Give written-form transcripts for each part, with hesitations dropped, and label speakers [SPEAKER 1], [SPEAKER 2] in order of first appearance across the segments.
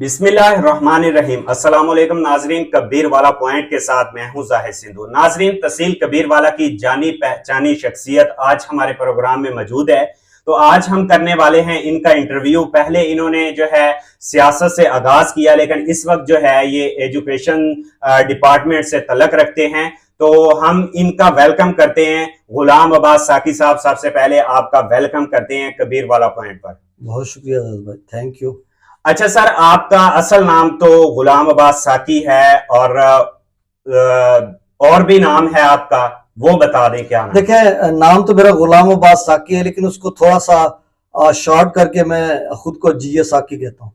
[SPEAKER 1] बिस्मिल्लाहिर्रहमानिर्रहीम। अस्सलाम वालेकुम नाजरीन, कबीर वाला पॉइंट के साथ मैं हूं जाहिद सिंधु। नाजरीन, तहसील कबीर वाला की जानी पहचानी शख्सियत आज हमारे प्रोग्राम में मौजूद है। तो आज हम करने वाले हैं इनका इंटरव्यू। पहले इन्होंने जो है सियासत से आगाज किया, लेकिन इस वक्त जो है ये एजुकेशन डिपार्टमेंट से तल्लक रखते हैं। तो हम इनका वेलकम करते हैं। गुलाम अब्बास साकी साहब, सबसे पहले आपका वेलकम करते हैं कबीर वाला पॉइंट पर।
[SPEAKER 2] बहुत शुक्रिया भाई, थैंक यू।
[SPEAKER 1] अच्छा सर, आपका असल नाम तो गुलाम अब्बास साकी है और भी नाम है आपका, वो बता दें क्या नाम?
[SPEAKER 2] देखिए, नाम तो मेरा गुलाम अब्बास साकी है, लेकिन उसको थोड़ा सा शॉर्ट करके मैं खुद को जीए साकी कहता हूँ।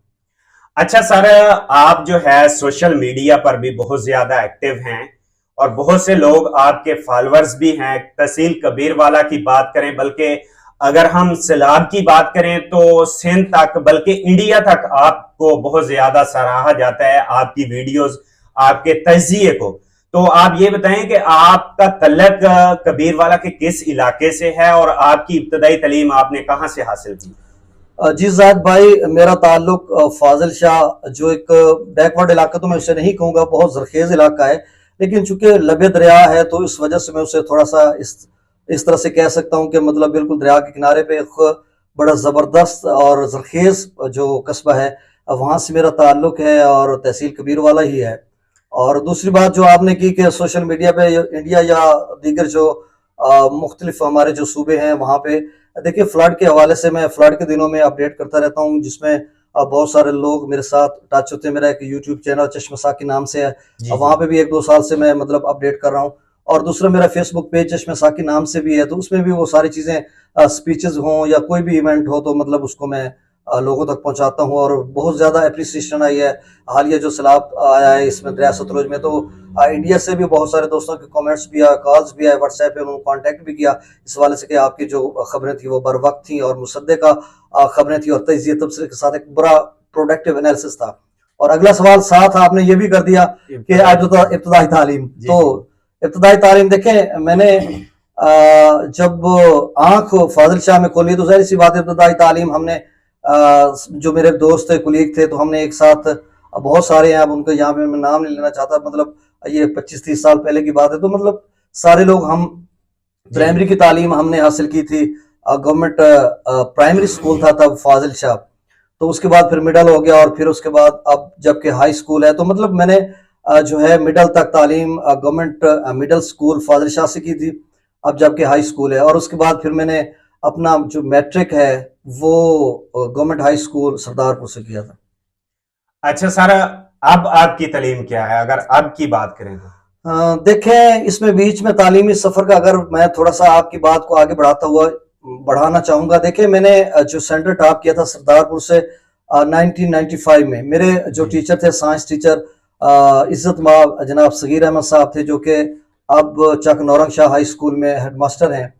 [SPEAKER 1] अच्छा सर, आप जो है सोशल मीडिया पर भी बहुत ज्यादा एक्टिव हैं और बहुत से लोग आपके फॉलोअर्स भी हैं। तहसील कबीर वाला की बात करें, बल्कि अगर हम सैलाब की बात करें तो सिंध तक, बल्कि इंडिया तक आपको बहुत ज्यादा सराहा जाता है, आपकी वीडियोस, आपके तजिए को। तो आप ये बताएं कि आपका तल्लक कबीर वाला के किस इलाके से है और आपकी इब्तदाई तालीम आपने कहां से हासिल की?
[SPEAKER 2] जी जाहिद भाई, मेरा ताल्लुक फाजिल शाह, जो एक बैकवर्ड इलाका तो मैं उसे नहीं कहूँगा, बहुत जरखेज इलाका है, लेकिन चूंकि लबे दरिया है तो इस वजह से मैं उसे थोड़ा सा इस तरह से कह सकता हूँ कि मतलब बिल्कुल दरिया के किनारे पे एक बड़ा ज़बरदस्त और जरखेज जो कस्बा है, वहाँ से मेरा ताल्लुक है और तहसील कबीर वाला ही है। और दूसरी बात जो आपने की कि सोशल मीडिया पे इंडिया या दीगर जो मुख्तलिफ हमारे जो सूबे हैं वहाँ पे, देखिए फ्लड के हवाले से मैं फ्लड के दिनों में अपडेट करता रहता हूँ, जिसमें बहुत सारे लोग मेरे साथ टच होते हैं। मेरा एक यूट्यूब चैनल चश्मा साकी नाम से है, वहाँ पे भी 1-2 साल से मैं मतलब अपडेट कर रहा हूँ। और दूसरा मेरा फेसबुक पेज चश्मा साकी नाम से भी है, तो उसमें भी वो सारी चीज़ें, स्पीचेस हों या कोई भी इवेंट हो, तो मतलब उसको मैं लोगों तक पहुंचाता हूं। और बहुत ज़्यादा अप्रिसिएशन आई है। हालिया जो सैलाब आया है इसमें दरिया सतलुज में, तो इंडिया से भी बहुत सारे दोस्तों के कमेंट्स भी आए, कॉल्स भी आए, व्हाट्सएप पे उन्होंने कांटेक्ट भी किया इस वाले से कि आपकी जो खबरें थी वो बर वक्त थी और मुसद्दक़ा खबरें थी और तजिए तबसरे के साथ एक बड़ा प्रोडक्टिव एनालिसिस था। और अगला सवाल साथ आपने ये भी कर दिया कि इब्तदाई तालीम। तो इब्तदाई तालीम देखें, मैंने जब आंख फाजिल शाह में खोली तो जाहिर सी बात है इब्तदाई तालीम हमने जो मेरे दोस्त थे, कुलीग थे, तो हमने एक साथ, बहुत सारे हैं, अब उनको यहाँ पे मैं नाम नहीं लेना चाहता, मतलब ये 25-30 साल पहले की बात है, तो मतलब सारे लोग हम प्राइमरी की तालीम हमने हासिल की थी, गवर्नमेंट प्राइमरी स्कूल था तब फाजिल शाह। तो उसके बाद फिर मिडल हो गया और फिर उसके बाद अब जबकि हाई स्कूल है, तो मतलब मैंने जो है मिडल तक तालीम गवर्नमेंट मिडल स्कूल फाजिल शाह से की थी, अब जबकि हाई स्कूल है। और उसके बाद फिर मैंने अपना जो मैट्रिक है वो गवर्नमेंट हाई स्कूल सरदारपुर से किया था।
[SPEAKER 1] अच्छा सर, अब आपकी तालीम क्या है अगर अब की बात करें तो?
[SPEAKER 2] देखें, इसमें बीच में तालीमी सफर का अगर मैं थोड़ा सा आपकी बात को आगे बढ़ाना चाहूंगा। देखिए, मैंने जो सेंटर टॉप किया था सरदारपुर से 1995 में। मेरे जो टीचर थे, साइंस टीचर इज्जत माब जनाब सगीर अहमद साहब थे, जो कि अब चक नौरंग शाह हाई स्कूल में हेडमास्टर हैं,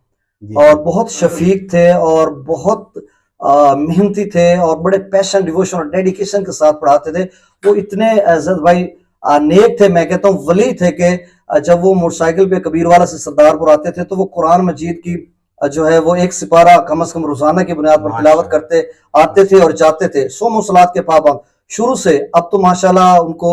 [SPEAKER 2] और बहुत शफीक थे और बहुत मेहनती थे और बड़े पैशन, डिवोशन और डेडिकेशन के साथ पढ़ाते थे। वो इतने इज्जत भाई नेक थे, मैं कहता हूँ वली थे, कि जब वो मोटरसाइकिल पे कबीरवाला से सरदारपुर आते थे तो वो कुरान मजीद की जो है वो एक सिपारा कम से कम रोजाना की बुनियाद पर तिलावत करते आते थे और जाते थे। सोम सलात के पाबंद शुरू से। अब तो माशाल्लाह उनको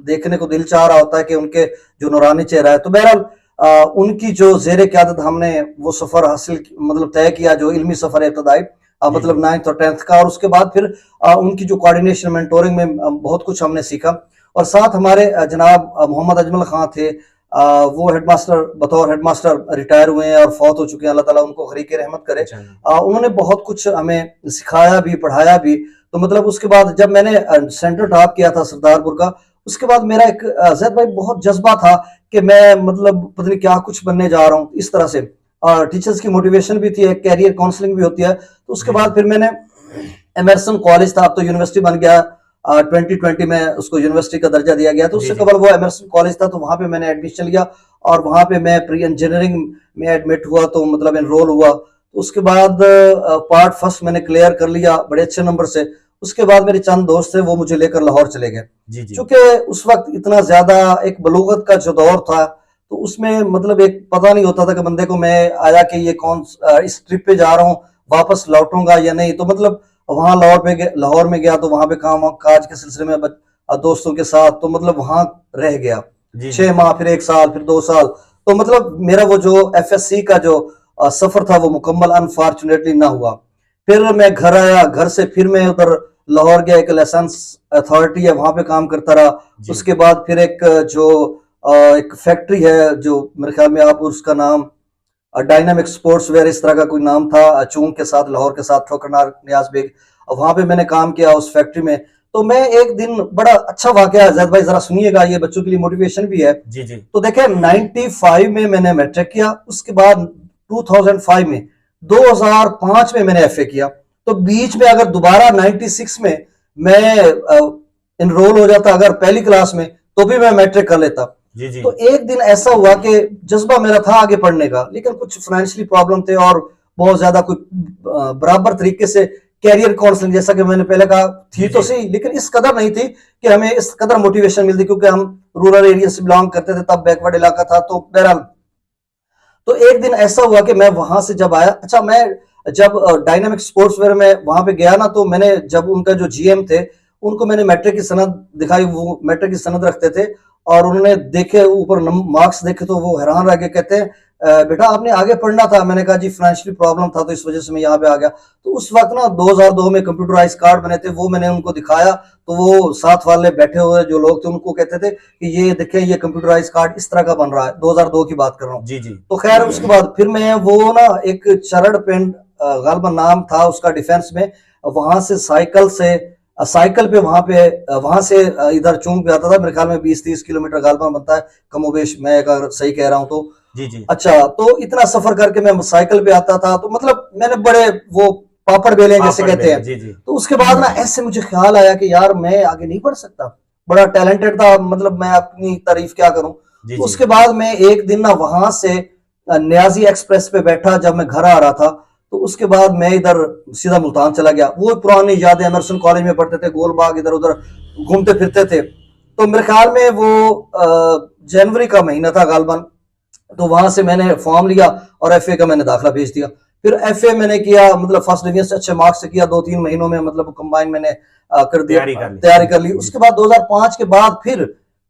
[SPEAKER 2] देखने को दिल चाह रहा होता है कि उनके जो नूरानी चेहरा है। तो बहरहाल उनकी जो जेर क़यादत हमने वो सफर हासिल मतलब तय किया, जो इल्मी सफर इब्तदाई मतलब 9th और 10th का। और उसके बाद फिर उनकी जो कोऑर्डिनेशन, मेंटोरिंग में बहुत कुछ हमने सीखा। और साथ हमारे जनाब मोहम्मद अजमल खां थे, वो हेडमास्टर, बतौर हेडमास्टर रिटायर हुए हैं और फौत हो चुके हैं, अल्लाह ताला उनको खरीके रहमत करे। उन्होंने बहुत कुछ हमें सिखाया भी, पढ़ाया भी। तो मतलब उसके बाद जब मैंने सेंटर टॉप किया था सरदारपुर का, उसके बाद मेरा एक जैद भाई बहुत जज्बा था कि मैं मतलब पता नहीं क्या कुछ बनने जा रहा हूँ, इस तरह से। टीचर्स की मोटिवेशन भी थी, एक कैरियर काउंसलिंग भी होती है। तो उसके बाद फिर मैंने एमरसन कॉलेज था, अब तो यूनिवर्सिटी बन गया, 2020 में उसको यूनिवर्सिटी का दर्जा दिया गया। तो उससे कबल वो एमरसन कॉलेज था, तो वहां पे मैंने एडमिशन लिया और वहां पे मैं प्री इंजीनियरिंग में एडमिट हुआ, तो मतलब एनरोल हुआ। तो उसके बाद पार्ट फर्स्ट मैंने क्लियर कर लिया बड़े अच्छे नंबर से। उसके बाद मेरे चंद दोस्त थे, वो मुझे लेकर लाहौर चले गए, क्योंकि उस वक्त इतना ज्यादा एक बलूगत का जो दौर था, तो उसमें मतलब एक पता नहीं होता था कि बंदे को मैं आया कि ये कौन इस ट्रिप पे जा रहा हूँ, वापस लौटूंगा या नहीं। तो मतलब वहां लाहौर में गया तो वहां पे काम काज के सिलसिले में दोस्तों के साथ, तो मतलब वहां रह गया
[SPEAKER 1] जी
[SPEAKER 2] 6 माह, फिर 1 साल, फिर 2 साल। तो मतलब मेरा वो जो FSC का जो सफर था वो मुकम्मल अनफॉर्चुनेटली ना हुआ। फिर मैं घर आया, घर से फिर मैं उधर लाहौर गया, एक लाइसेंस अथॉरिटी है वहां पे काम करता रहा।
[SPEAKER 1] जी
[SPEAKER 2] उसके बाद फिर एक जो एक फैक्ट्री है जो मेरे ख्याल में आप उसका नाम डायनामिक स्पोर्ट्स वेयर इस तरह का कोई नाम था, चूंग के साथ, लाहौर के साथ, ठोकरनार नियाज बेग, वहां पे मैंने काम किया उस फैक्ट्री में। तो मैं एक दिन, बड़ा अच्छा वाकया है जैद भाई, जरा सुनिएगा, ये बच्चों के लिए मोटिवेशन भी है।
[SPEAKER 1] जी जी
[SPEAKER 2] तो देखें 95 में मैंने मैट्रिक किया, उसके बाद 2005 में, 2005 में मैंने FA किया। तो बीच में अगर दोबारा 96 में मैं इनरोल हो जाता अगर पहली क्लास में, तो भी मैं मैट्रिक कर लेता।
[SPEAKER 1] जी जी
[SPEAKER 2] तो एक दिन ऐसा हुआ कि जज्बा मेरा था आगे पढ़ने का, लेकिन कुछ फाइनेंशियली प्रॉब्लम थे और बहुत ज्यादा कोई बराबर तरीके से कैरियर काउंसलिंग, जैसा कि मैंने पहले कहा, थी तो सही, लेकिन इस कदर नहीं थी कि हमें इस कदर मोटिवेशन मिलती, क्योंकि हम रूरल एरिया से बिलोंग करते थे, तब बैकवर्ड इलाका था। तो बहरहाल, तो एक दिन ऐसा हुआ कि मैं वहां से जब आया, अच्छा, मैं जब डायनामिक स्पोर्ट्स वेयर में वहां पे गया ना, तो मैंने जब उनका जो GM थे, उनको मैंने मैट्रिक की सनद दिखाई, वो मैट्रिक की सनद रखते थे, और उन्होंने देखे ऊपर मार्क्स देखे तो वो हैरान रह गए, कहते हैं बेटा आपने आगे पढ़ना था। मैंने कहा जी फाइनेंशियल प्रॉब्लम था तो इस वजह से मैं यहाँ पे आ गया। तो उस वक्त ना 2002 में कंप्यूटराइज कार्ड बने थे, वो मैंने उनको दिखाया, तो वो साथ वाले बैठे हुए जो लोग थे उनको कहते थे कि ये देखें, ये कंप्यूटराइज कार्ड इस तरह का बन रहा है, 2002 की बात कर रहा हूँ।
[SPEAKER 1] जी जी
[SPEAKER 2] तो खैर उसके बाद फिर मैं वो ना एक चरड़ पिंड गालबन नाम था उसका, डिफेंस में, वहां से साइकिल पे वहां से इधर चूंग पे आता था। मेरे ख्याल में 20-30 किलोमीटर गालबन बनता है कमोबेश, मैं अगर सही कह रहा हूँ तो।
[SPEAKER 1] जी जी
[SPEAKER 2] अच्छा, तो इतना सफर करके मैं साइकिल पे आता था, तो मतलब मैंने बड़े वो पापड़ बेले जैसे
[SPEAKER 1] पापड़
[SPEAKER 2] कहते
[SPEAKER 1] बेले,
[SPEAKER 2] हैं।
[SPEAKER 1] जी जी
[SPEAKER 2] तो उसके बाद ना ऐसे मुझे ख्याल आया कि यार मैं आगे नहीं बढ़ सकता, बड़ा टैलेंटेड था, मतलब मैं अपनी तारीफ क्या करूं।
[SPEAKER 1] जी
[SPEAKER 2] तो
[SPEAKER 1] जी
[SPEAKER 2] उसके बाद मैं एक दिन ना वहां से न्याजी एक्सप्रेस पे बैठा, जब मैं घर आ रहा था, तो उसके बाद मैं इधर सीधा मुल्तान चला गया। वो पुरानी यादें, एमरसन कॉलेज में पढ़ते थे, गोलबाग इधर उधर घूमते फिरते थे। तो मेरे ख्याल में वो जनवरी का महीना था गालबन। तो वहां से मैंने फॉर्म लिया और FA का मैंने दाखिला भेज दिया। फिर FA मैंने किया, मतलब फर्स्ट डिवीजन से अच्छे मार्क्स से किया, 2-3 महीनों में मतलब कंबाइन मैंने कर दिया, तैयारी कर ली। उसके बाद 2005 के बाद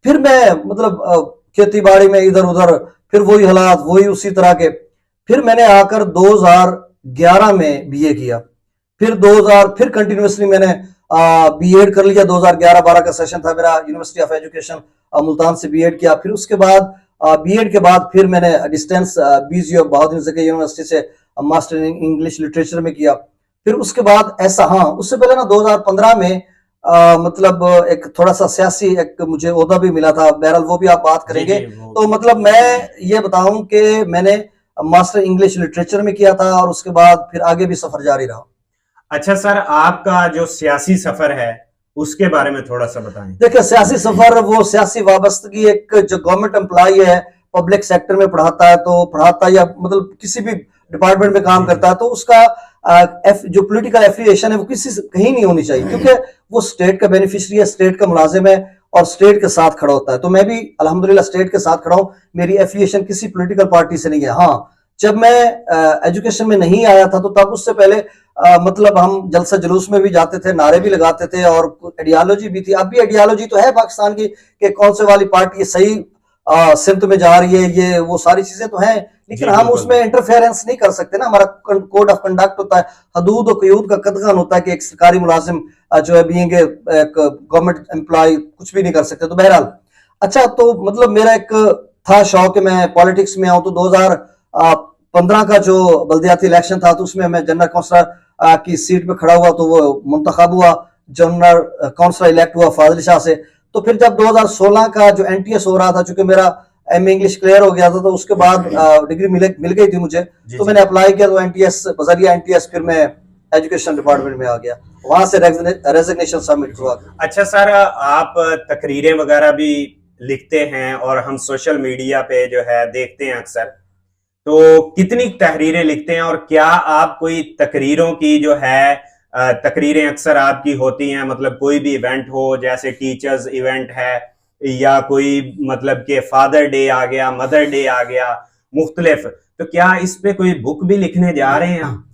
[SPEAKER 2] फिर मैं मतलब खेती बाड़ी में इधर उधर, फिर वही हालात, वही उसी तरह के। फिर मैंने आकर 2011 में BA किया। फिर कंटिन्यूसली मैंने B.Ed कर लिया। 2011-12 का सेशन था मेरा, यूनिवर्सिटी ऑफ एजुकेशन मुल्तान से B.Ed किया। फिर उसके बाद B.Ed के बाद फिर मैंने डिस्टेंस BGO बहादुर ज़की यूनिवर्सिटी से मास्टर इन इंग्लिश लिटरेचर में किया। फिर उसके बाद ऐसा, हाँ, उससे पहले ना 2015 में मतलब एक थोड़ा सा सियासी एक मुझे ओहदा भी मिला था, बहरहाल वो भी आप बात
[SPEAKER 1] जी
[SPEAKER 2] करेंगे।
[SPEAKER 1] जी
[SPEAKER 2] तो मतलब मैं ये बताऊं कि मैंने मास्टर इंग्लिश लिटरेचर में किया था, और उसके बाद फिर आगे भी सफर जारी रहा।
[SPEAKER 1] अच्छा सर, आपका जो सियासी सफर है उसके बारे में थोड़ा सा बताएं।
[SPEAKER 2] देखिए, सियासी सफर, वो सियासी वाबस्तगी, एक जो गवर्नमेंट एम्प्लॉय है, पब्लिक सेक्टर में पढ़ाता है, तो पढ़ाता या मतलब किसी भी डिपार्टमेंट में काम
[SPEAKER 1] जी जी
[SPEAKER 2] करता है, तो उसका जो पॉलिटिकल एफिलिएशन है वो किसी से कहीं नहीं होनी चाहिए, क्योंकि वो स्टेट का बेनिफिशियरी है, स्टेट का मुलाजिम है, और स्टेट के साथ खड़ा होता है। तो मैं भी अल्हम्दुलिल्लाह स्टेट के साथ खड़ा हूं, मेरी एफिलिएशन किसी पॉलिटिकल पार्टी से नहीं है। हाँ, जब मैं एजुकेशन में नहीं आया था, तो तब उससे पहले मतलब हम जलसा जुलूस में भी जाते थे, नारे भी लगाते थे, और आइडियालॉजी भी थी। अब भी आइडियालॉजी तो है पाकिस्तान की कि कौन से वाली पार्टी सही सिमत में जा रही है, ये वो सारी चीजें तो हैं, लेकिन
[SPEAKER 1] जी
[SPEAKER 2] हम
[SPEAKER 1] बिल्कुल
[SPEAKER 2] उसमें इंटरफेरेंस नहीं कर सकते ना। हमारा कोड ऑफ कंडक्ट होता है, हदूद और कयूद का कदगान होता है कि एक सरकारी मुलाजिम जो है, बीइंग एक गवर्नमेंट एम्प्लॉय, कुछ भी नहीं कर सकते। तो बहरहाल, अच्छा, तो मतलब मेरा एक था शौक कि मैं पॉलिटिक्स में आऊं। तो 2015 का जो बल्दियाती इलेक्शन था, तो उसमें मैं जनरल काउंसलर की सीट पे खड़ा हुआ, तो वो मुंतखब हुआ, जनरल काउंसलर इलेक्ट हुआ फाजिल शाह से। तो फिर जब 2016 का जो NTS हो रहा था, चूंकि मेरा MA इंग्लिश क्लियर हो गया था, तो उसके बाद डिग्री मिल गई थी मुझे, तो मैंने अप्लाई किया। तो NTS, बजरिया NTS फिर मैं एजुकेशन डिपार्टमेंट में आ गया, वहां से रेजिग्नेशन सबमिट हुआ।
[SPEAKER 1] अच्छा सर, आप तकरीरें वगैरह भी लिखते हैं और हम सोशल मीडिया पे जो है देखते हैं अक्सर, तो कितनी तहरीरें लिखते हैं, और क्या आप कोई तकरीरों की जो है तकरीरें अक्सर आपकी होती हैं, मतलब कोई भी इवेंट हो, जैसे टीचर्स इवेंट है, या कोई मतलब के फादर डे आ गया, मदर डे आ गया, मुख्तलिफ, तो क्या इस पे कोई बुक भी लिखने जा रहे हैं आप?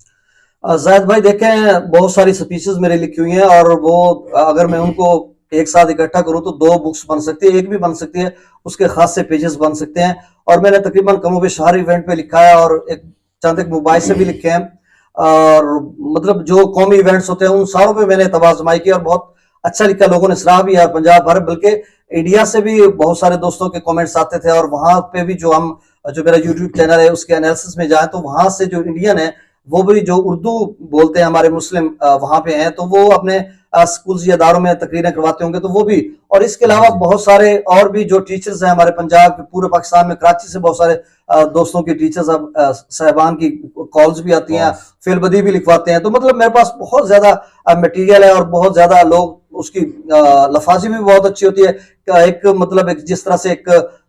[SPEAKER 2] जायद भाई देखें, बहुत सारी स्पीचेस मेरी लिखी हुई हैं और वो अगर मैं उनको एक साथ इकट्ठा करूं तो 2 बुक्स बन सकती है, एक भी बन सकती है, उसके खास से पेजेस बन सकते हैं। और मैंने तकरीबन कमोबेश हर इवेंट पे लिखा है और एक चंद एक मोबाइल से भी लिखे हैं। और मतलब जो कौमी इवेंट्स होते हैं उन सारों पे मैंने तबाजमाई की और बहुत अच्छा लिखा, लोगों ने सराहा भी है पंजाब भर, बल्कि इंडिया से भी बहुत सारे दोस्तों के कमेंट्स आते थे। और वहां पे भी जो मेरा यूट्यूब चैनल है उसके एनालिसिस में जाए तो वहां से जो इंडियन है वो भी जो उर्दू बोलते हैं हमारे मुस्लिम वहां पे हैं, तो वो अपने स्कूल्स या इदारों में तकरीरें करवाते होंगे तो वो भी। और इसके अलावा बहुत सारे और भी जो टीचर्स हैं हमारे पंजाब के, पूरे पाकिस्तान में कराची से बहुत सारे दोस्तों की टीचर्स अब साहबान की कॉल्स भी आती हैं, फेलबदी भी लिखवाते हैं। तो मतलब मेरे पास बहुत ज्यादा मटेरियल है और बहुत ज्यादा लोग उसकी लफाजी भी बहुत अच्छी होती है। एक मतलब एक जिस तरह से एक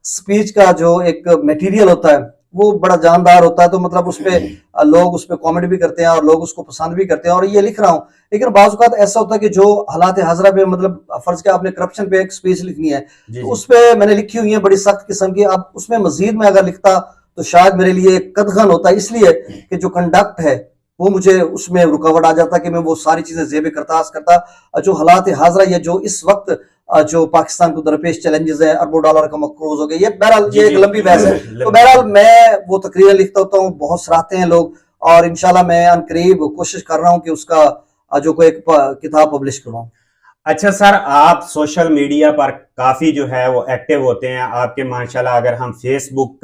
[SPEAKER 2] स्पीच का जो एक मटेरियल होता है वो बड़ा जानदार होता है, तो मतलब उसपे लोग उसपे कमेंट भी करते हैं और लोग उसको पसंद भी करते हैं। और ये लिख रहा हूँ, लेकिन बाज़ औक़ात ऐसा होता है कि जो हालात हाजरा पे मतलब फर्ज किया आपने करप्शन पे एक स्पीच लिखनी है तो उस पे मैंने लिखी हुई है बड़ी सख्त किस्म की। अब उसमें मजीद में अगर लिखता तो शायद मेरे लिए कदगन होता, इसलिए कि जो कंडक्ट है वो मुझे उसमें रुकावट आ जाता कि मैं वो सारी चीजें ज़ेब करतास करता। जो हालात हाजरा या जो इस वक्त जो पाकिस्तान को दरपेश चैलेंजेस है, अरबों डॉलर का मकरूज हो गया, ये बहरहाल ये एक लंबी बहस है। तो बहरहाल मैं वो तकरीरें लिखता होता हूँ, बहुत सराहते हैं लोग, और इंशाल्लाह मैं अनकरीब कोशिश कर रहा हूँ कि उसका जो कोई एक किताब पब्लिश करवाऊं।
[SPEAKER 1] अच्छा सर, आप सोशल मीडिया पर काफी जो है वो एक्टिव होते हैं। आपके माशाल्लाह अगर हम फेसबुक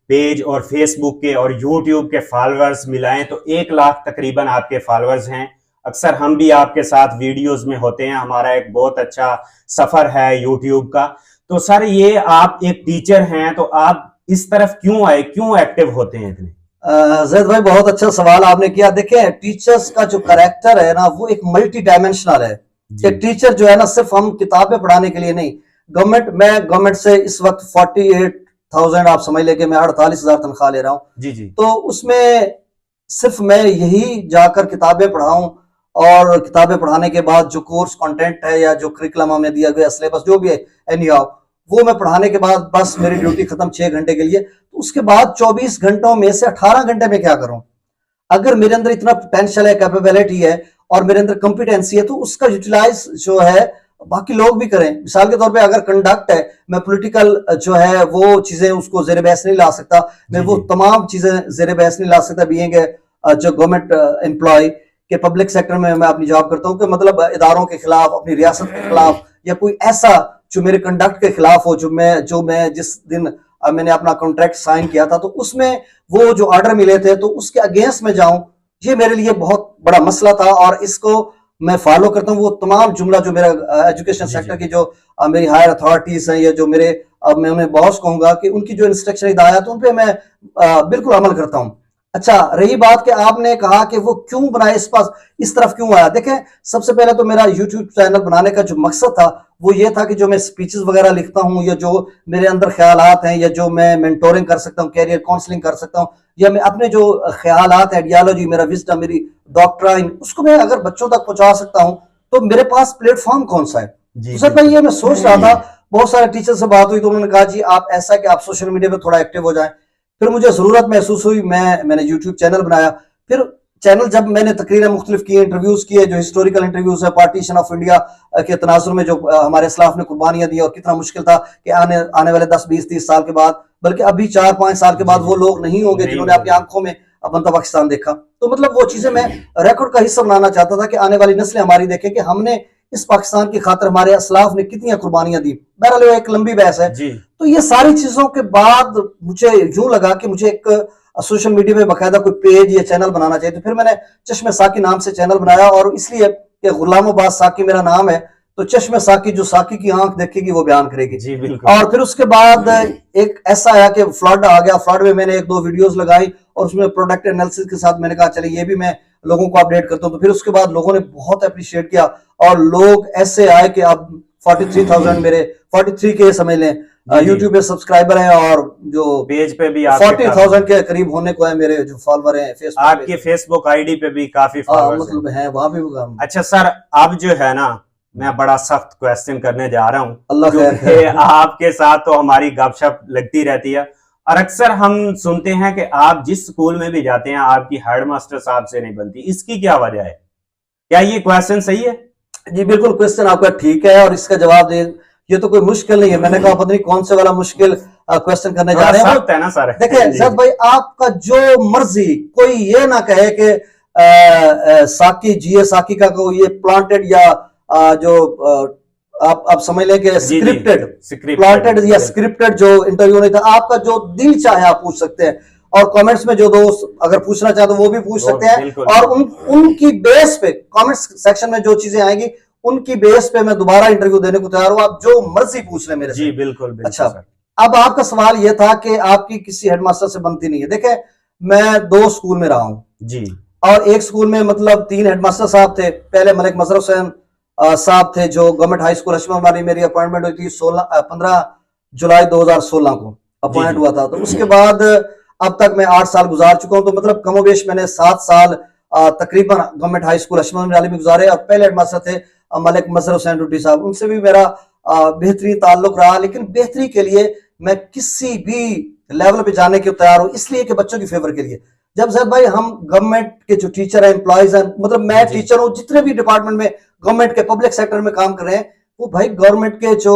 [SPEAKER 1] पेज और फेसबुक के और यूट्यूब के फॉलोअर्स मिलाएं तो 1 लाख तकरीबन आपके फॉलोअर्स हैं। अक्सर हम भी आपके साथ वीडियोस में होते हैं, हमारा एक बहुत अच्छा सफर है यूट्यूब का। तो सर ये आप एक टीचर हैं तो आप इस तरफ क्यों आए, क्यों एक्टिव होते हैं इतने?
[SPEAKER 2] जैद भाई बहुत अच्छा सवाल आपने किया। देखिए टीचर्स का जो कैरेक्टर है ना वो एक मल्टी डायमेंशनल है। एक टीचर जो है ना सिर्फ हम किताबें पढ़ाने के लिए नहीं, मैं गवर्नमेंट से इस वक्त 48,000 आप समझ लेके मैं 48,000 तनख्वाह ले रहा हूँ।
[SPEAKER 1] जी जी।
[SPEAKER 2] तो उसमें सिर्फ मैं यही जाकर किताबें पढ़ाऊं और किताबें पढ़ाने के बाद जो कोर्स कंटेंट है या जो करिकुलम हमें दिया गया सिलेबस जो भी है एनी हाउ वो मैं पढ़ाने के बाद बस मेरी ड्यूटी खत्म 6 घंटे के लिए। तो उसके बाद 24 घंटों में से 18 घंटे में क्या करूं? अगर मेरे अंदर इतना पोटेंशियल है, कैपेबिलिटी है और मेरे अंदर कॉम्पिटेंसी है तो उसका यूटिलाइज जो है बाकी लोग भी करें। मिसाल के तौर पे अगर कंडक्ट है, मैं पॉलिटिकल जो है वो चीजें उसको जेर बहस नहीं ला सकता, मैं वो तमाम चीजें जेर बहस नहीं ला सकता बीइंग जो गवर्नमेंट एम्प्लॉय के पब्लिक सेक्टर में मैं अपनी जॉब करता हूँ कि मतलब इदारों के खिलाफ, अपनी रियासत के खिलाफ या कोई ऐसा जो मेरे कंडक्ट के खिलाफ हो, जो मैं जिस दिन मैंने अपना कॉन्ट्रैक्ट साइन किया था तो उसमें वो जो ऑर्डर मिले थे तो उसके अगेंस्ट में जाऊं, ये मेरे लिए बहुत बड़ा मसला था। और इसको मैं फॉलो करता हूँ। वो तमाम जुमला जो मेरा एजुकेशन सेक्टर की जो मेरी हायर अथॉरिटीज हैं या जो मेरे मैं उन्हें बॉस कहूंगा कि उनकी जो इंस्ट्रक्शन हिदायत उन पे मैं बिल्कुल अमल करता हूँ। अच्छा, रही बात कि आपने कहा कि वो क्यों बनाए, इस तरफ क्यों आया। देखें, सबसे पहले तो मेरा यूट्यूब चैनल बनाने का जो मकसद था वो ये था कि जो मैं स्पीचेस वगैरह लिखता हूँ या जो मेरे अंदर ख्यालात हैं या जो मैं मेंटोरिंग कर सकता हूँ, कैरियर काउंसलिंग कर सकता हूँ, या मैं अपने जो ख्यालात है, आइडियोलॉजी, मेरा विजडम, मेरी डॉक्ट्राइन, उसको मैं अगर बच्चों तक पहुंचा सकता हूँ तो मेरे पास प्लेटफॉर्म कौन सा है। तो सर भाई ये मैं सोच रहा था, बहुत सारे टीचर से बात हुई तो उन्होंने कहा जी आप ऐसा कि आप सोशल मीडिया पे थोड़ा एक्टिव हो जाएं। फिर मुझे जरूरत महसूस हुई, मैंने यूट्यूब चैनल बनाया। फिर चैनल जब मैंने तकरीरें मुख्तलिफ की, इंटरव्यूज किए, जो हिस्टोरिकल इंटरव्यूज है, पार्टीशन ऑफ इंडिया के तनाजुर में जो हमारे इस्लाफ ने कुर्बानियां दी और कितना मुश्किल था कि आने वाले 10, 20, 30 साल के बाद, बल्कि अभी 4-5 साल के बाद वो लोग नहीं होंगे जिन्होंने अपनी आंखों में बनता पाकिस्तान देखा। तो मतलब वो चीजें मैं रिकॉर्ड का हिस्सा बनाना चाहता था कि आने वाली नस्लें हमारी देखें कि हमने इस पाकिस्तान की खातिर हमारे असलाफ ने कितनी कुर्बानियां दी। बहरहाल एक लंबी बहस है। तो ये सारी चीजों के बाद मुझे यूं लगा कि मुझे एक सोशल मीडिया पे बाकायदा कोई पेज या चैनल बनाना चाहिए। तो फिर मैंने चश्मे साकी नाम से चैनल बनाया, और इसलिए कि गुलाम अब्बास साकी मेरा नाम है तो चश्मे साकी, जो साकी की आंख देखेगी वो बयान करेगी।
[SPEAKER 1] जी बिल्कुल।
[SPEAKER 2] और फिर उसके बाद एक ऐसा आया कि फ्लड आ गया। फ्लड में मैंने 1-2 वीडियोस लगाई और उसमें प्रोडक्ट एनालिसिस के साथ मैंने कहा चले ये भी मैं लोगों को अपडेट करता हूँ। तो फिर उसके बाद लोगों ने बहुत अप्रिशिएट किया और लोग ऐसे आए कि अब 43,000 मेरे 43 के समझ लें यूट्यूब पे सब्सक्राइबर हैं और जो
[SPEAKER 1] पेज पे भी
[SPEAKER 2] 40,000 के करीब होने को है मेरे जो फॉलोअर हैं फेसबुक
[SPEAKER 1] आपके फेसबुक आईडी पे भी काफी फॉलोअर्स
[SPEAKER 2] मतलब है वहां भी।
[SPEAKER 1] अच्छा सर, अब जो है ना मैं बड़ा सख्त क्वेश्चन करने जा रहा हूँ।
[SPEAKER 2] अल्लाह खैर।
[SPEAKER 1] आपके साथ तो हमारी गपशप लगती रहती है। और अक्सर हम सुनते हैं कि आप जिस स्कूल में भी जाते हैं आपकी हेडमास्टर साहब से नहीं बनती, इसकी क्या वजह है? क्या ये क्वेश्चन सही है?
[SPEAKER 2] जी बिल्कुल, क्वेश्चन आपका ठीक है और इसका जवाब दे, ये तो कोई मुश्किल नहीं है। मैंने कहा पता नहीं कौन से वाला मुश्किल क्वेश्चन करने जा रहे हैं।
[SPEAKER 1] है ना सर।
[SPEAKER 2] देखिए जब भाई आपका जो मर्जी, कोई ये ना कहे कि साकी जीए साकी का को ये प्लांटेड या जो आप समझ लें कि स्क्रिप्टेड प्लांटेड या स्क्रिप्टेड जो इंटरव्यू नहीं था। आपका जो दिल चाहे आप पूछ सकते हैं और कमेंट्स में जो दोस्त अगर पूछना चाहे तो वो भी पूछ सकते हैं और उनकी बेस पे कमेंट्स सेक्शन में जो चीजें आएंगी उनकी बेस पे मैं दोबारा इंटरव्यू देने को तैयार हूं। आप जो मर्जी पूछ लें मेरे से।
[SPEAKER 1] जी बिल्कुल।
[SPEAKER 2] अच्छा, अब आपका सवाल यह था कि आपकी किसी हेडमास्टर से बनती नहीं है। देखे मैं 2 स्कूल में रहा हूं
[SPEAKER 1] जी,
[SPEAKER 2] और एक स्कूल में मतलब 3 हेडमास्टर साहब थे। पहले मलिक मजहर हुसैन साहब थे जो गवर्नमेंट हाई स्कूल हशमत, मेरी अपॉइंटमेंट हुई थी 15 जुलाई 2016 को अपॉइंट हुआ था। तो उसके बाद अब तक मैं 8 साल गुजार चुका हूं। तो मतलब कमोबेश मैंने 7 साल तकरीबन गवर्नमेंट हाई स्कूल हशमत में गुजारे। और पहले हेडमास्टर थे मलिक मजहर हुसैन टुट्टी साहब, उनसे भी मेरा बेहतरीन ताल्लुक रहा। लेकिन बेहतरी के लिए मैं किसी भी लेवल पे जाने के तैयार हूं, इसलिए कि बच्चों की फेवर के लिए। जब जैद भाई हम गवर्नमेंट के जो टीचर हैं, एम्प्लॉयज हैं, मतलब मैं टीचर हूं, जितने भी डिपार्टमेंट में गवर्नमेंट के पब्लिक सेक्टर में काम कर रहे हैं, वो भाई गवर्नमेंट के जो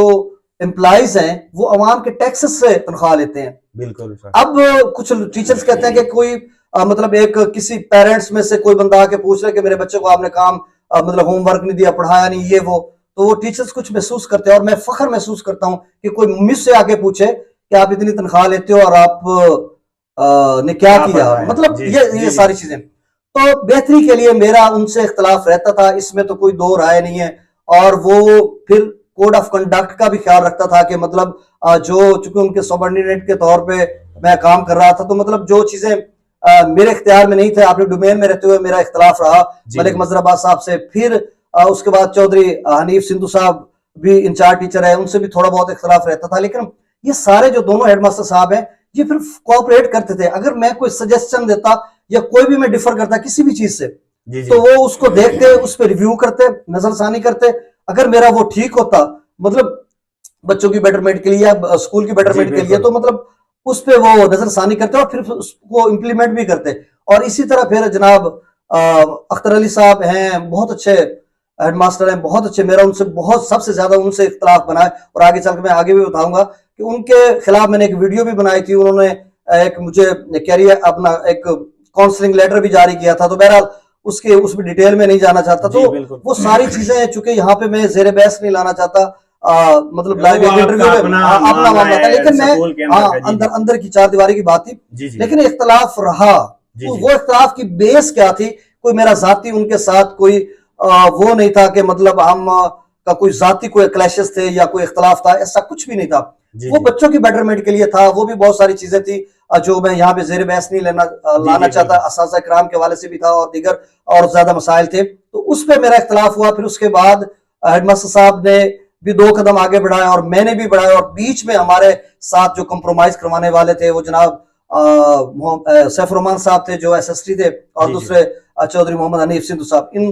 [SPEAKER 2] एम्प्लॉयज हैं वो अवाम के टैक्सेस से तनख्वाह लेते हैं।
[SPEAKER 1] बिल्कुल सर।
[SPEAKER 2] अब कुछ टीचर्स कहते हैं कि कोई मतलब एक किसी पेरेंट्स में से कोई बंदा आके पूछ रहे कि मेरे बच्चे को आपने काम मतलब होमवर्क नहीं दिया, पढ़ाया नहीं, ये वो, तो वो टीचर्स कुछ महसूस करते हैं। और मैं फख्र महसूस करता हूं कि कोई मुझसे आके पूछे कि आप इतनी तनख्वाह लेते हो और आप ने क्या किया, मतलब ये सारी चीजें। तो बेहतरी के लिए मेरा उनसे इख्तलाफ रहता था, इसमें तो कोई दो राय नहीं है। और वो फिर कोड ऑफ कंडक्ट का भी ख्याल रखता था कि मतलब जो चूंकि उनके सबऑर्डिनेट के तौर पे मैं काम कर रहा था, तो मतलब जो चीजें मेरे इख्तियार में नहीं थे, अपने डोमेन में रहते हुए मेरा इख्तलाफ रहा मलिक मजहर अब्बास साहब से। फिर उसके बाद चौधरी हनीफ सिंधु साहब भी इंचार्ज टीचर है, उनसे भी थोड़ा बहुत इख्तलाफ रहता था। लेकिन ये सारे जो दोनों हेडमास्टर साहब हैं ये फिर कोऑपरेट करते थे। अगर मैं कोई सजेशन देता या कोई भी मैं डिफर करता किसी भी चीज से, तो वो उसको देखते, उस पर रिव्यू करते, नजरसानी करते। अगर मेरा वो ठीक होता, मतलब बच्चों की बेटरमेंट के लिए या स्कूल की बेटरमेंट के लिए, तो मतलब उस पर वो नजरसानी करते और फिर उसको इम्प्लीमेंट भी करते। और इसी तरह फिर जनाब अख्तर अली साहब हैं, बहुत अच्छे हेडमास्टर हैं, बहुत अच्छे। मेरा उनसे बहुत सबसे ज्यादा उनसे इख्तलाफ बना है और आगे चल के मैं आगे भी बताऊंगा कि उनके खिलाफ मैंने एक वीडियो भी बनाई थी। उन्होंने एक मुझे कैरियर अपना एक काउंसलिंग लेटर भी जारी किया था। तो बहरहाल उसमें डिटेल में नहीं जाना चाहता। तो वो सारी चीजें चूंकि यहाँ पे मैं जेर बहस नहीं लाना चाहता, मतलब लाइव इंटरव्यू में अपना मामला था। लेकिन मैं अंदर की चार दीवारी की बात थी, लेकिन इख्तलाफ रहा। तो वो इख्तलाफ की बेस क्या थी? कोई मेरा जाती उनके साथ कोई वो नहीं था कि मतलब हम का कोई जाती कोई क्लैशेस थे या कोई इख्तलाफ था, ऐसा कुछ भी नहीं था। वो बच्चों की बेटरमेंट के लिए था। वो भी बहुत सारी चीजें थी जो मैं यहाँ पे जेर बहस नहीं लाना चाहता। असातिज़ा किराम के हवाले से भी था और दीगर और ज्यादा मसाइल थे, तो उस पर मेरा इख्तलाफ हुआ। फिर उसके बाद हेडमास्टर साहब ने भी 2 कदम आगे बढ़ाया और मैंने भी बढ़ाया, और बीच में हमारे साथ जो कंप्रोमाइज करवाने वाले थे वो जनाब सैफ रहमान साहब थे जो SST थे, और दूसरे चौधरी मोहम्मद हनीफ सिंधु साहब। इन